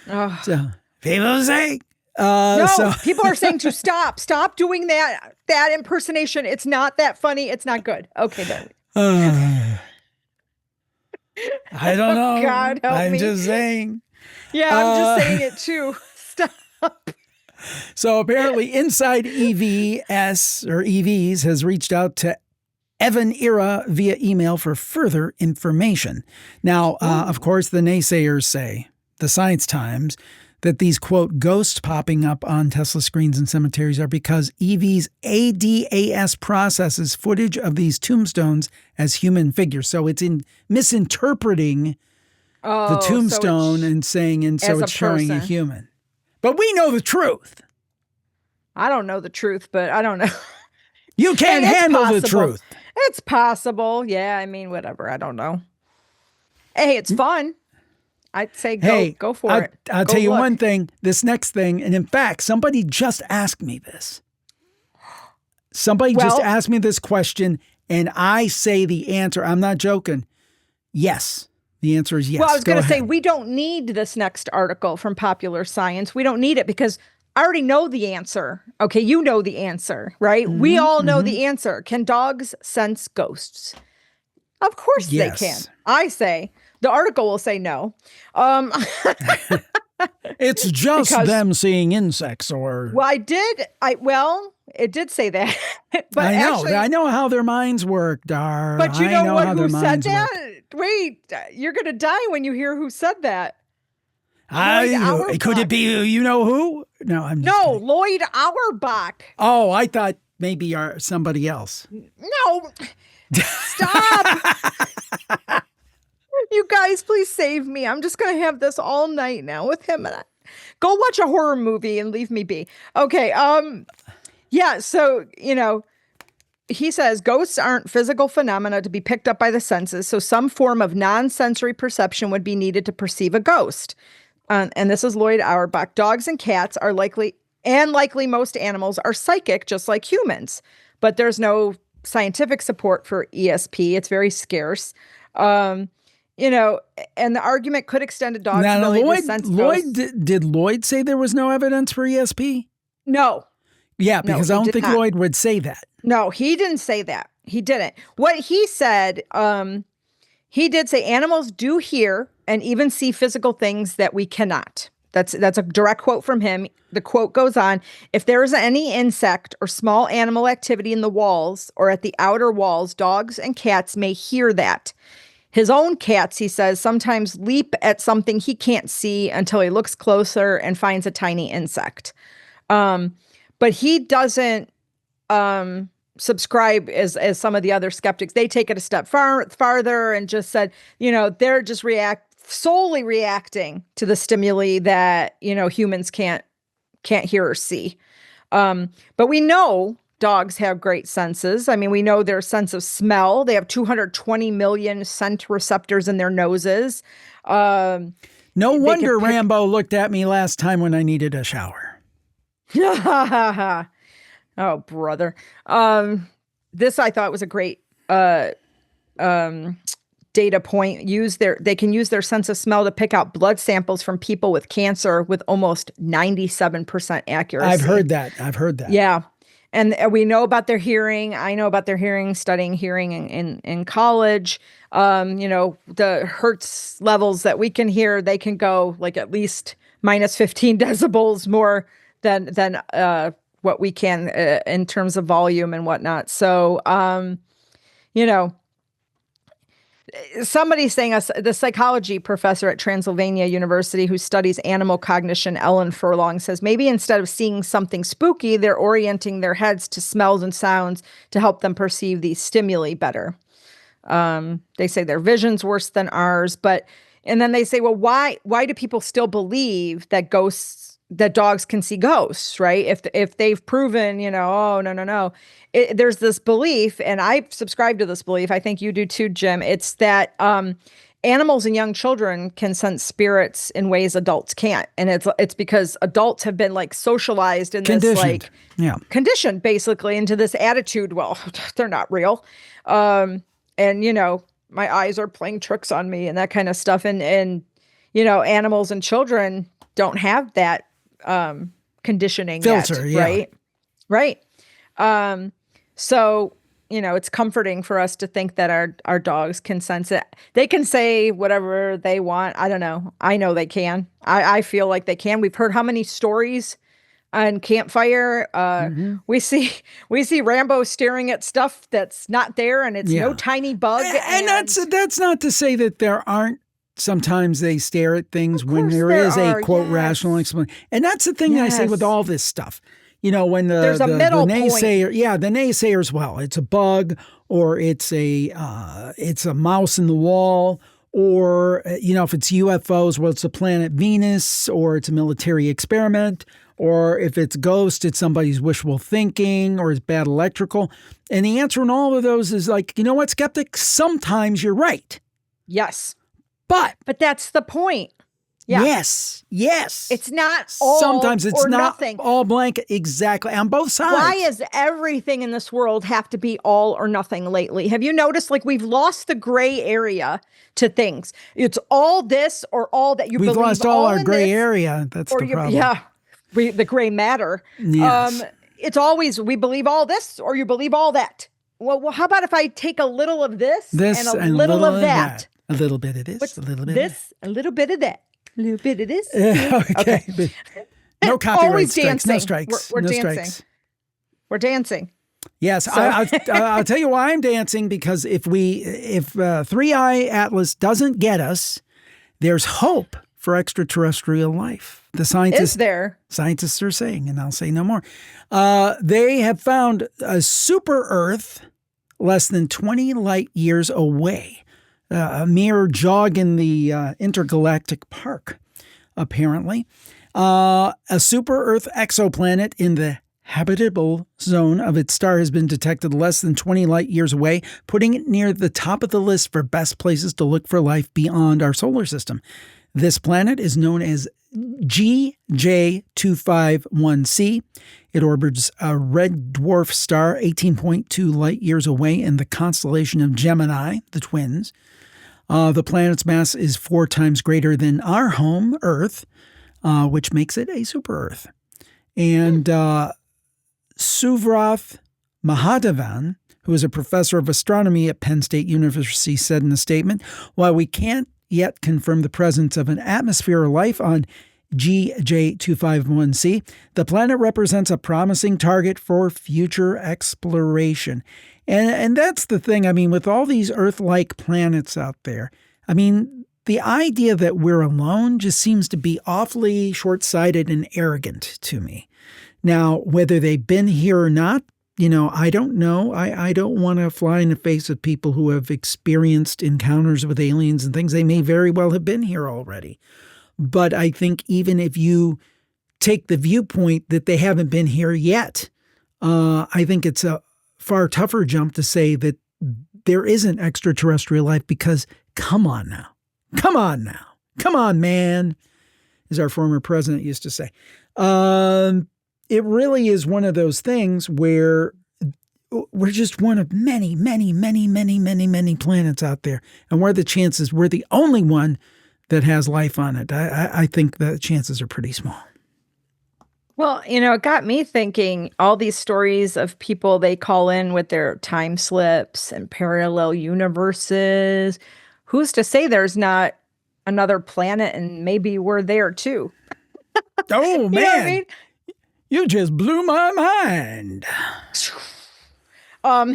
Oh. So people say, No, So people are saying to stop doing that impersonation. It's not that funny. It's not good. Okay, there. I don't know. God help I'm me. just saying. Yeah, I'm just saying it too. Stop. So apparently Inside EVS or EVs has reached out to Evan Era via email for further information. Now, of course, the naysayers say, the Science Times, that these, quote, ghosts popping up on Tesla screens and cemeteries are because EV's ADAS processes footage of these tombstones as human figures. So it's misinterpreting the tombstone and saying, and so it's showing a human. But we know the truth. I don't know the truth, but I don't know. You can't handle the truth. It's possible. Yeah, I mean, whatever. I don't know. Hey, it's fun. I'd say go for it. I'll tell you one thing, this next thing, and in fact, somebody just asked me this. Somebody just asked me this question, and I say the answer. I'm not joking. Yes. The answer is yes. Well, I was going to say, we don't need this next article from Popular Science. We don't need it because I already know the answer. Okay, you know the answer, right? Mm-hmm, we all know the answer. Can dogs sense ghosts? Of course they can. I say. The article will say no. It's just them seeing insects or... Well, it did say that. But I know how their minds work, Dar. But you know who said that? Wait, you're going to die when you hear who said that. Could it be you know who? No, I'm just kidding. Lloyd Auerbach. Oh, I thought maybe somebody else. No. Stop. You guys, please save me. I'm just going to have this all night now with him. And go watch a horror movie and leave me be. Okay. Yeah. So, he says ghosts aren't physical phenomena to be picked up by the senses. So some form of non-sensory perception would be needed to perceive a ghost. And this is Lloyd Auerbach. Dogs and cats are likely most animals are psychic, just like humans. But there's no scientific support for ESP. It's very scarce. And the argument could extend to dogs' ability to sense ghosts. Did Lloyd say there was no evidence for ESP? No. Yeah, because I don't think Lloyd would say that. No, he didn't say that. He didn't. What he said, he did say animals do hear and even see physical things that we cannot. That's a direct quote from him. The quote goes on, if there is any insect or small animal activity in the walls or at the outer walls, dogs and cats may hear that. His own cats, he says, sometimes leap at something he can't see until he looks closer and finds a tiny insect. But he doesn't subscribe as some of the other skeptics. They take it a step farther and just said, they're just solely reacting to the stimuli that, humans can't hear or see. But we know dogs have great senses. I mean, we know their sense of smell. They have 220 million scent receptors in their noses. No wonder Rambo looked at me last time when I needed a shower. Oh, brother. This I thought was a great data point. They can use their sense of smell to pick out blood samples from people with cancer with almost 97% accuracy. I've heard that. Yeah. And we know about their hearing. I know about their hearing, studying hearing in college. The hertz levels that we can hear, they can go like at least minus 15 decibels more than what we can in terms of volume and whatnot. So, somebody's saying the psychology professor at Transylvania University who studies animal cognition, Ellen Furlong, says maybe instead of seeing something spooky, they're orienting their heads to smells and sounds to help them perceive these stimuli better. They say their vision's worse than ours, and then they say, well, why do people still believe that dogs can see ghosts, right? If they've proven, oh, no. There's this belief, and I subscribe to this belief. I think you do too, Jim. It's that animals and young children can sense spirits in ways adults can't. And it's because adults have been like socialized in this conditioned basically into this attitude. Well, they're not real. My eyes are playing tricks on me and that kind of stuff. And animals and children don't have that conditioning filter, yet, right? Right. So, it's comforting for us to think that our dogs can sense it. They can say whatever they want. I don't know. I know they can. I feel like they can. We've heard how many stories on campfire. We see Rambo staring at stuff that's not there, and it's no tiny bug. And that's not to say that there aren't. Sometimes they stare at things when there is a quote rational explanation. And that's the thing that I say with all this stuff. When there's a middle naysayer, point. The naysayers, well, it's a bug, or it's a mouse in the wall, or if it's UFOs, well, it's the planet Venus, or it's a military experiment, or if it's ghost, it's somebody's wishful thinking, or it's bad electrical. And the answer in all of those is like, you know what, skeptic? Sometimes you're right. Yes. But that's the point. Yeah. Yes. It's not all sometimes it's or not nothing. All blanket. Exactly. On both sides. Why does everything in this world have to be all or nothing lately? Have you noticed we've lost the gray area to things? It's all this or all that. We've lost all our gray area. That's the problem. Yeah. The gray matter. Yes. It's always we believe all this or you believe all that. Well, how about if I take a little of this and a little of that? A little bit of this, a little bit of this, a little bit of that, a little bit of this. Okay. No copyright strikes, dancing. no strikes. We're no dancing. Strikes. We're dancing. Yes, so. I'll tell you why I'm dancing, because if Three Eye Atlas doesn't get us, there's hope for extraterrestrial life. The scientists are saying, and I'll say no more. They have found a super Earth less than 20 light years away. A mere jog in the intergalactic park, apparently. A super-Earth exoplanet in the habitable zone of its star has been detected less than 20 light years away, putting it near the top of the list for best places to look for life beyond our solar system. This planet is known as GJ251c. It orbits a red dwarf star 18.2 light years away in the constellation of Gemini, the twins. The planet's mass is 4 times greater than our home, Earth, which makes it a super-Earth. And Suvroth Mahadevan, who is a professor of astronomy at Penn State University, said in a statement, while we can't yet confirm the presence of an atmosphere or life on GJ251c, the planet represents a promising target for future exploration. And that's the thing. I mean, with all these Earth-like planets out there, I mean, the idea that we're alone just seems to be awfully short-sighted and arrogant to me. Now, whether they've been here or not, I don't know. I don't want to fly in the face of people who have experienced encounters with aliens and things. They may very well have been here already. But I think even if you take the viewpoint that they haven't been here yet, I think it's a far tougher jump to say that there isn't extraterrestrial life, because come on, man, as our former president used to say. It really is one of those things where we're just one of many, many, many, many, many, many planets out there. And what are the chances we're the only one that has life on it? I think the chances are pretty small. Well, it got me thinking, all these stories of people they call in with their time slips and parallel universes. Who's to say there's not another planet and maybe we're there too? Oh, man. You know what I mean? You just blew my mind. No,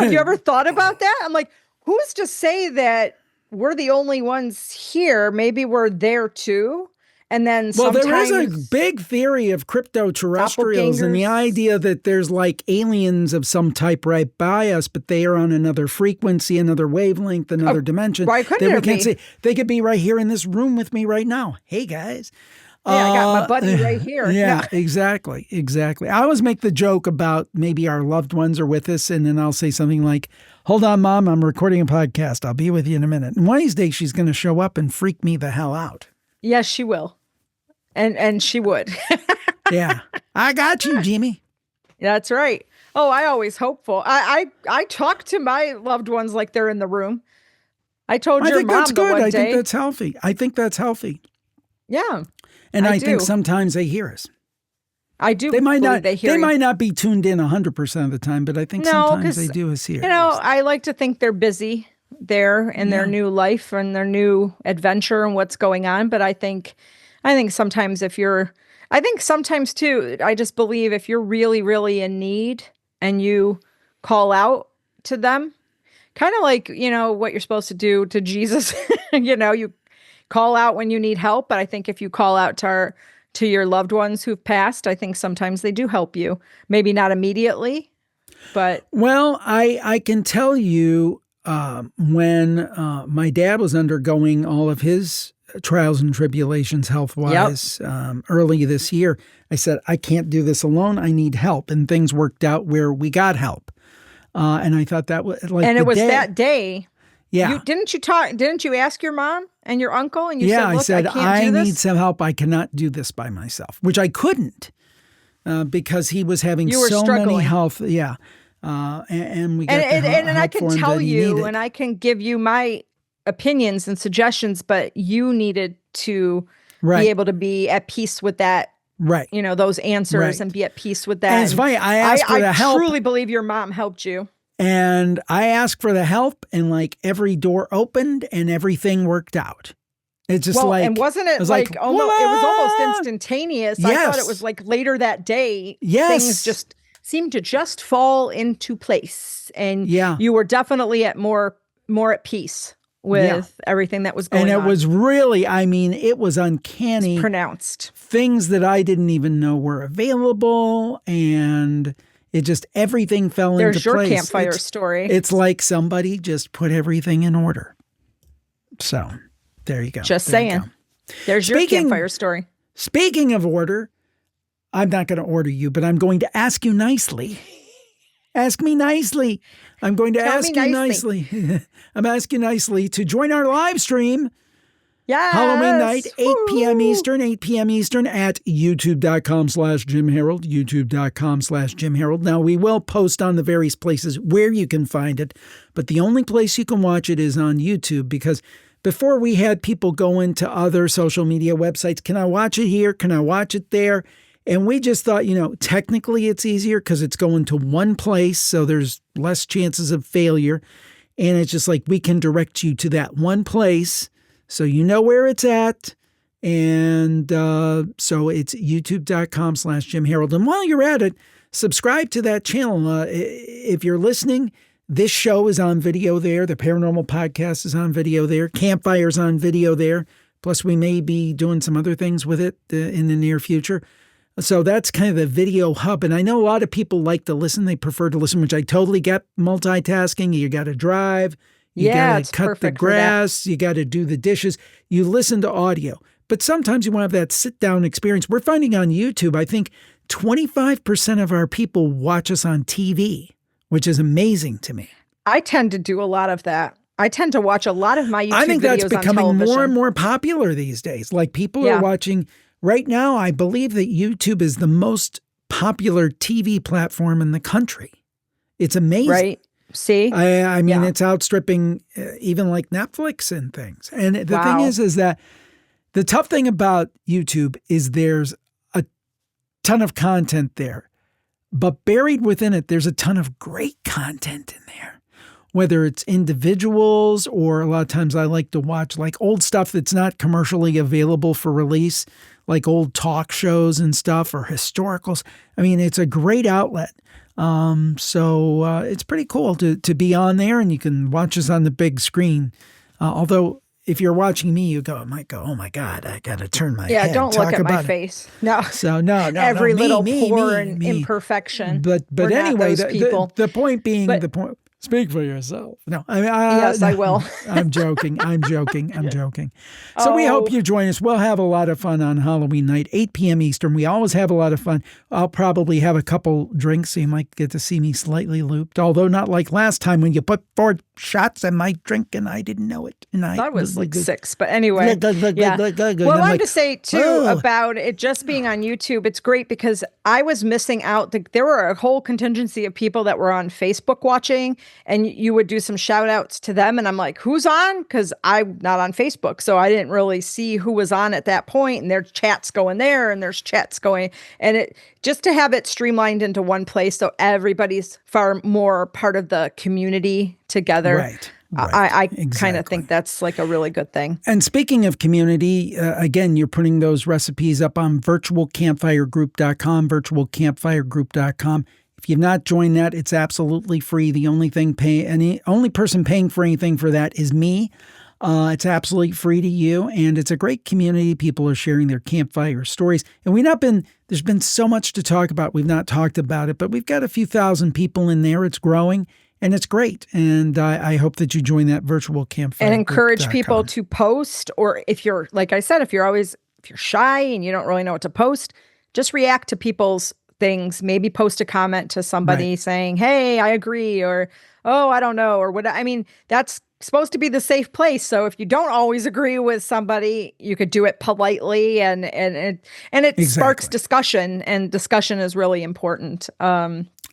have you ever thought about that? I'm like, who's to say that we're the only ones here? Maybe we're there too. And then sometimes, there is a big theory of cryptoterrestrials and the idea that there's like aliens of some type right by us, but they are on another frequency, another wavelength, another dimension. Why couldn't we can't see? They could be right here in this room with me right now. Hey, guys. Yeah, I got my buddy right here. Yeah, exactly. I always make the joke about maybe our loved ones are with us, and then I'll say something like, hold on, Mom, I'm recording a podcast. I'll be with you in a minute. And one of these days she's going to show up and freak me the hell out. Yes, she will. And she would. Yeah. I got you, Jimmy. That's right. Oh, I always hopeful. I talk to my loved ones like they're in the room. I told your mom that's good. one day. I think that's healthy. Yeah. And I do. think sometimes they hear us. I do. They might not. They hear you. might not be tuned in 100% of the time, but I think sometimes they do us here. I like to think they're busy there in their new life and their new adventure and what's going on. But I think sometimes sometimes too, I just believe if you're really, really in need and you call out to them, kind of like, what you're supposed to do to Jesus, you call out when you need help. But I think if you call out to your loved ones who've passed, I think sometimes they do help you. Maybe not immediately, but. Well, I can tell you when my dad was undergoing all of his trials and tribulations health-wise early this year, I said, I can't do this alone. I need help. And things worked out where we got help. And I thought that was like, and it was that day. Yeah. Didn't you ask your mom and your uncle? And you said, I said, I need some help. I cannot do this by myself, which I couldn't because he was having so many health. Yeah. And we got and I can tell you, and I can give you my opinions and suggestions, but you needed to be able to be at peace with that. Right. Those answers and be at peace with that. And it's funny. I asked for the help. I truly believe your mom helped you. And I asked for the help, and like every door opened and everything worked out. It's just and wasn't it like almost? It was almost instantaneous. Yes. I thought it was like later that day. Yes. Things just seemed to just fall into place, and you were definitely more at peace with everything that was going on. And it was really, it was uncanny. It's pronounced. Things that I didn't even know were available, and it just, everything fell into place. There's your campfire story. It's like somebody just put everything in order. So, there you go. Just saying. There's your campfire story. Speaking of order, I'm not going to order you, but I'm going to ask you nicely. Ask me nicely. I'm going to ask you nicely. I'm asking nicely to join our live stream. Yes. Halloween night, 8 p.m. Eastern at youtube.com/Jim Harold, youtube.com/Jim Harold. Now, we will post on the various places where you can find it, but the only place you can watch it is on YouTube, because before we had people go into other social media websites, can I watch it here? Can I watch it there? And we just thought, technically it's easier because it's going to one place, so there's less chances of failure. And it's just like we can direct you to that one place so you know where it's at. And so it's youtube.com/Jim Harold. And while you're at it, subscribe to that channel. If you're listening, this show is on video there. The Paranormal Podcast is on video there. Campfire's on video there. Plus, we may be doing some other things with it in the near future. So that's kind of the video hub. And I know a lot of people like to listen. They prefer to listen, which I totally get. Multitasking. You got to drive. You got to cut the grass. You got to do the dishes. You listen to audio. But sometimes you want to have that sit-down experience. We're finding on YouTube, I think 25% of our people watch us on TV, which is amazing to me. I tend to do a lot of that. I tend to watch a lot of my YouTube videos on television. I think that's becoming more and more popular these days. Like people are watching... Right now, I believe that YouTube is the most popular TV platform in the country. It's amazing. Right. See? I mean, it's outstripping even like Netflix and things. And the thing is that the tough thing about YouTube is there's a ton of content there. But buried within it, there's a ton of great content in there. Whether it's individuals or a lot of times I like to watch like old stuff that's not commercially available for release, like old talk shows and stuff or historicals. I mean, it's a great outlet. So it's pretty cool to be on there, and you can watch us on the big screen. Although if you're watching me, you might go, oh my God, I got to turn my head. Yeah, don't look at my face. No. So no. Every little pore and imperfection. But anyway, the point being, the point. Speak for yourself. No, yes, I will. I'm joking. So we hope you join us. We'll have a lot of fun on Halloween night, 8 p.m. Eastern. We always have a lot of fun. I'll probably have a couple drinks, so you might get to see me slightly looped. Although not like last time when you put 4 shots in my drink and I didn't know it. And I was like 6, but anyway. Yeah. Well, I wanted to say too about it just being on YouTube. It's great because I was missing out. There were a whole contingency of people that were on Facebook watching. and you would do some shout outs to them. And I'm like, who's on? Because I'm not on Facebook. So I didn't really see who was on at that point. And there's chats going there and there's chats going. And it just to have it streamlined into one place so everybody's far more part of the community together. Right. I exactly. kind of think that's like a really good thing. And speaking of community, again, you're putting those recipes up on virtualcampfiregroup.com, virtualcampfiregroup.com. If you've not joined that, it's absolutely free. The only person paying for anything for that is me. It's absolutely free to you, and it's a great community. People are sharing their campfire stories, and there's been so much to talk about. We've not talked about it, but we've got a few thousand people in there. It's growing. And it's great. And I hope that you join that virtual campfire. And encourage people to post, or if you're, like I said, if you're shy and you don't really know what to post, just react to people's things. Maybe post a comment to somebody saying, hey, I agree, or, oh, I don't know, or what. I mean, that's supposed to be the safe place. So if you don't always agree with somebody, you could do it politely and it sparks discussion, and discussion is really important.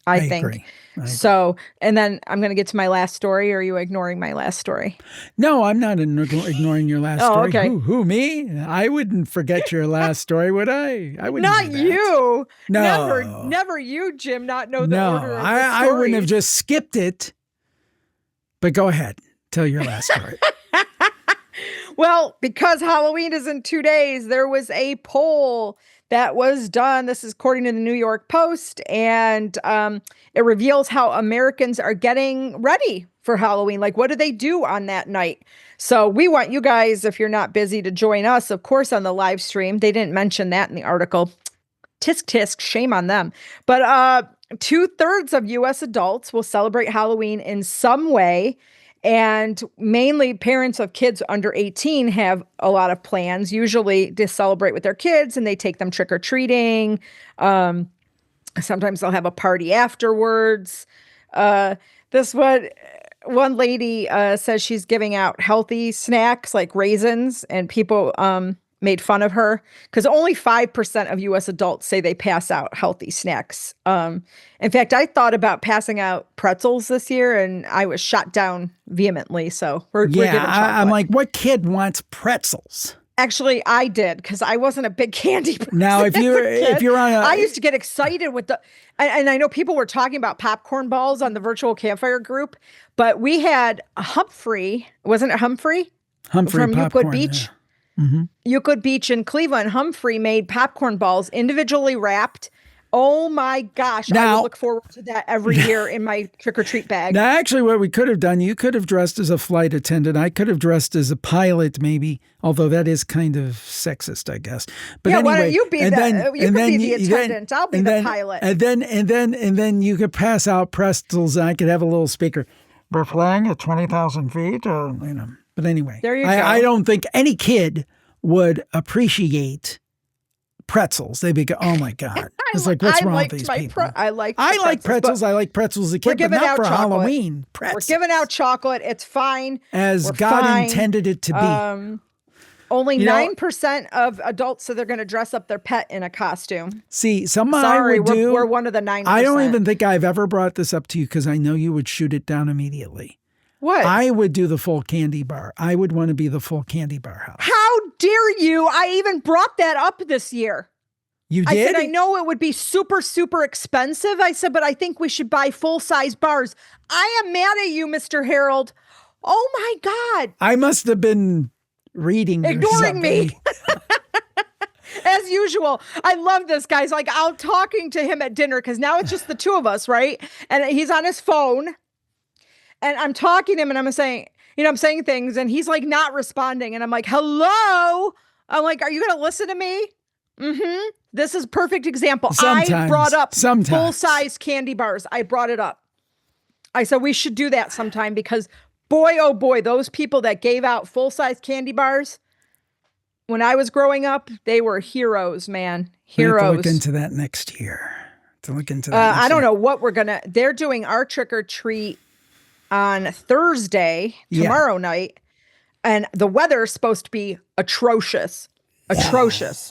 I think. Agree. So, and then I'm going to get to my last story. Or are you ignoring my last story? No, I'm not ignoring your last story. Okay. Who, me? I wouldn't forget your last story, would I? I wouldn't. Not you. No. Never you, Jim, not know the order of the I wouldn't have just skipped it. But go ahead. Tell your last story. Well, because Halloween is in 2 days, there was a poll that was done. This is according to the New York Post, and it reveals how Americans are getting ready for Halloween. Like, what do they do on that night? So we want you guys, if you're not busy, to join us, of course, on the live stream. They didn't mention that in the article. Tisk tisk, shame on them. But 2/3 of U.S. adults will celebrate Halloween in some way. And mainly parents of kids under 18 have a lot of plans, usually to celebrate with their kids, and they take them trick-or-treating. Sometimes they'll have a party afterwards. One lady says she's giving out healthy snacks like raisins, and people made fun of her because only 5% of U.S. adults say they pass out healthy snacks. In fact, I thought about passing out pretzels this year, and I was shot down vehemently. So we're giving chocolate. I'm like, what kid wants pretzels? Actually, I did, because I wasn't a big candy person. Now, if you're on I used to get excited with and I know people were talking about popcorn balls on the virtual campfire group, but we had Humphrey, wasn't it Humphrey? Humphrey from popcorn, Euclid Beach. Yeah. Mm-hmm. Euclid Beach in Cleveland. Humphrey made popcorn balls individually wrapped. Oh my gosh. I look forward to that every year in my trick-or-treat bag. Now, actually, what we could have done, you could have dressed as a flight attendant. I could have dressed as a pilot, maybe, although that is kind of sexist, I guess. But yeah, anyway, why don't you be the attendant? I'll be the pilot. And then you could pass out pretzels, and I could have a little speaker. We're flying at 20,000 feet, But anyway, there you go. I don't think any kid would appreciate pretzels. They'd be, oh my God. It's like, what's wrong with these people? I like pretzels. I like pretzels as a kid, but not for Halloween. Pretzels. We're giving out chocolate. It's fine. As God intended it to be. Only 9% of adults say they're going to dress up their pet in a costume. See, we're one of the 9%. I don't even think I've ever brought this up to you because I know you would shoot it down immediately. What? I would do the full candy bar. I would want to be the full candy bar house. How dare you? I even brought that up this year. You did? I said, I know it would be super, super expensive. I said, but I think we should buy full-size bars. I am mad at you, Mr. Harold. Oh, my God. I must have been reading ignoring me. As usual. I love this, guys. Like, I'm talking to him at dinner because now it's just the two of us, right? And he's on his phone. And I'm talking to him and I'm saying things and he's like not responding. And I'm like, hello. I'm like, are you going to listen to me? Mm-hmm. This is a perfect example. I brought up full-size candy bars. I brought it up. I said, we should do that sometime because boy, oh boy, those people that gave out full-size candy bars when I was growing up, they were heroes, man. Heroes. We have to look into that next year. I don't know what they're doing our trick or treat on Thursday, tomorrow night, and the weather's supposed to be atrocious.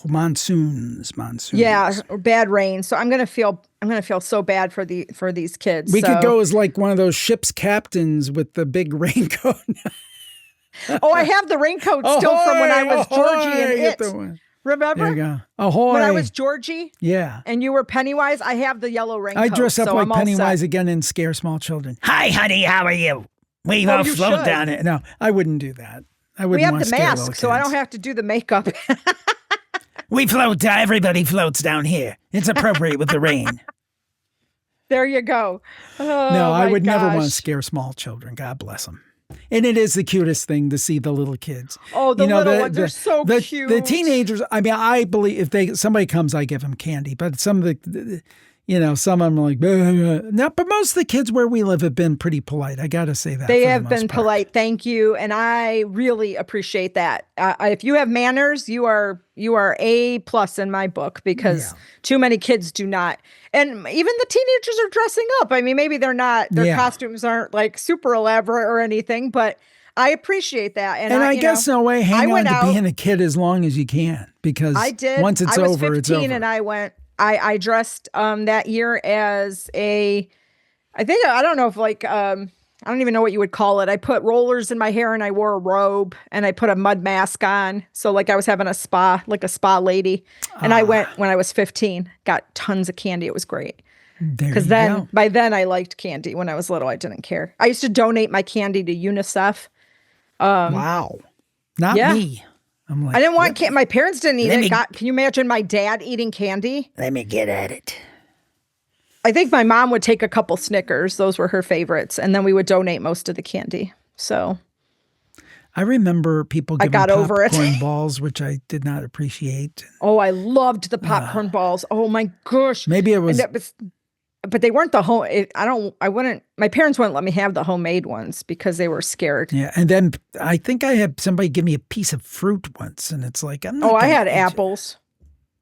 Monsoons. Yeah, bad rain. So I'm going to feel I'm gonna feel so bad for these kids. We could go as like one of those ship's captains with the big raincoat. Oh, I have the raincoat still from when I was Georgie and It. Remember? There you go. Ahoy. When I was Georgie? Yeah. And you were Pennywise? I have the yellow raincoat. I dress up so like I'm Pennywise again and scare small children. Hi, honey, how are you? We all float should. down it. No, I wouldn't do that. I wouldn't We have want the to scare mask, little so I kids. don't have to do the makeup. We float. Everybody floats down here. It's appropriate with the rain. There you go. Oh, No, I would never want to gosh. scare small children. God bless them. And it is the cutest thing to see the little kids. Oh, the little ones are so cute. The teenagers, I mean, I believe if somebody comes, I give them candy. But some of some of them are like, no, but most of the kids where we live have been pretty polite. I got to say that. They for the have most been part. polite. Thank you. And I really appreciate that. If you have manners, you are A+ in my book, because too many kids do not. And even the teenagers are dressing up. I mean, maybe their costumes aren't like super elaborate or anything, but I appreciate that. And I guess in a way, hang on to being a kid as long as you can, because I did. once it's I was over, 15 it's over. and I dressed that year as I don't know if I don't even know what you would call it. I put rollers in my hair and I wore a robe and I put a mud mask on. So like I was having a spa lady. And I went when I was 15, got tons of candy. It was great. Because by then I liked candy. When I was little, I didn't care. I used to donate my candy to UNICEF. Wow. Not me. I'm like, I didn't want candy. My parents didn't eat it. Can you imagine my dad eating candy? Let me get at it. I think my mom would take a couple Snickers. Those were her favorites. And then we would donate most of the candy. So I remember people giving got over it. popcorn balls, which I did not appreciate. Oh, I loved the popcorn balls. Oh my gosh. Maybe it was. But they weren't the home. My parents wouldn't let me have the homemade ones because they were scared. Yeah. And then I think I had somebody give me a piece of fruit once, and it's like, I'm not. Oh, I had apples.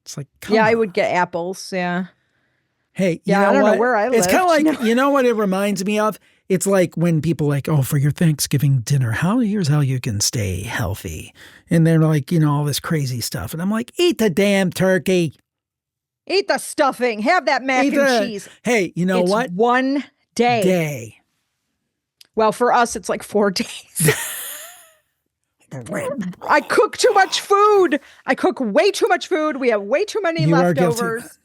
It's like, I would get apples. Yeah. Hey, I don't know where I live. It's kind of like, you know what it reminds me of? It's like when people like, oh, for your Thanksgiving dinner, here's how you can stay healthy. And they're like, all this crazy stuff. And I'm like, eat the damn turkey. Eat the stuffing. Have that mac and cheese. Hey, you know what? One day. Well, for us, it's like 4 days. I cook too much food. I cook way too much food. We have way too many leftovers.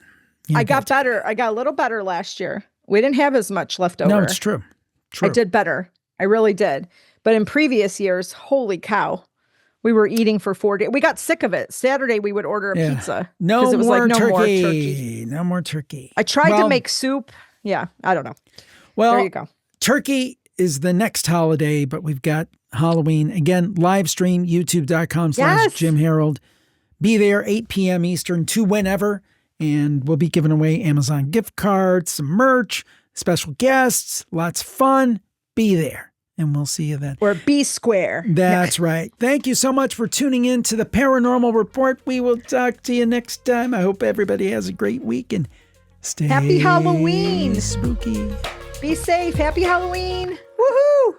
I got better. I got a little better last year. We didn't have as much leftover. No, it's true. I did better. I really did. But in previous years, holy cow, we were eating for 4 days. We got sick of it. Saturday, we would order a pizza. No it was more like, no turkey. more turkey. No more turkey. I tried to make soup. Yeah, I don't know. Well, there you go. Turkey is the next holiday, but we've got Halloween. Again, live stream, youtube.com/Jim Harold. Be there, 8 p.m. Eastern to whenever. And we'll be giving away Amazon gift cards, some merch, special guests, lots of fun. Be there. And we'll see you then. Or be square. That's right. Thank you so much for tuning in to the Paranormal Report. We will talk to you next time. I hope everybody has a great week and stay Happy Halloween. spooky. Be safe. Happy Halloween. Woohoo.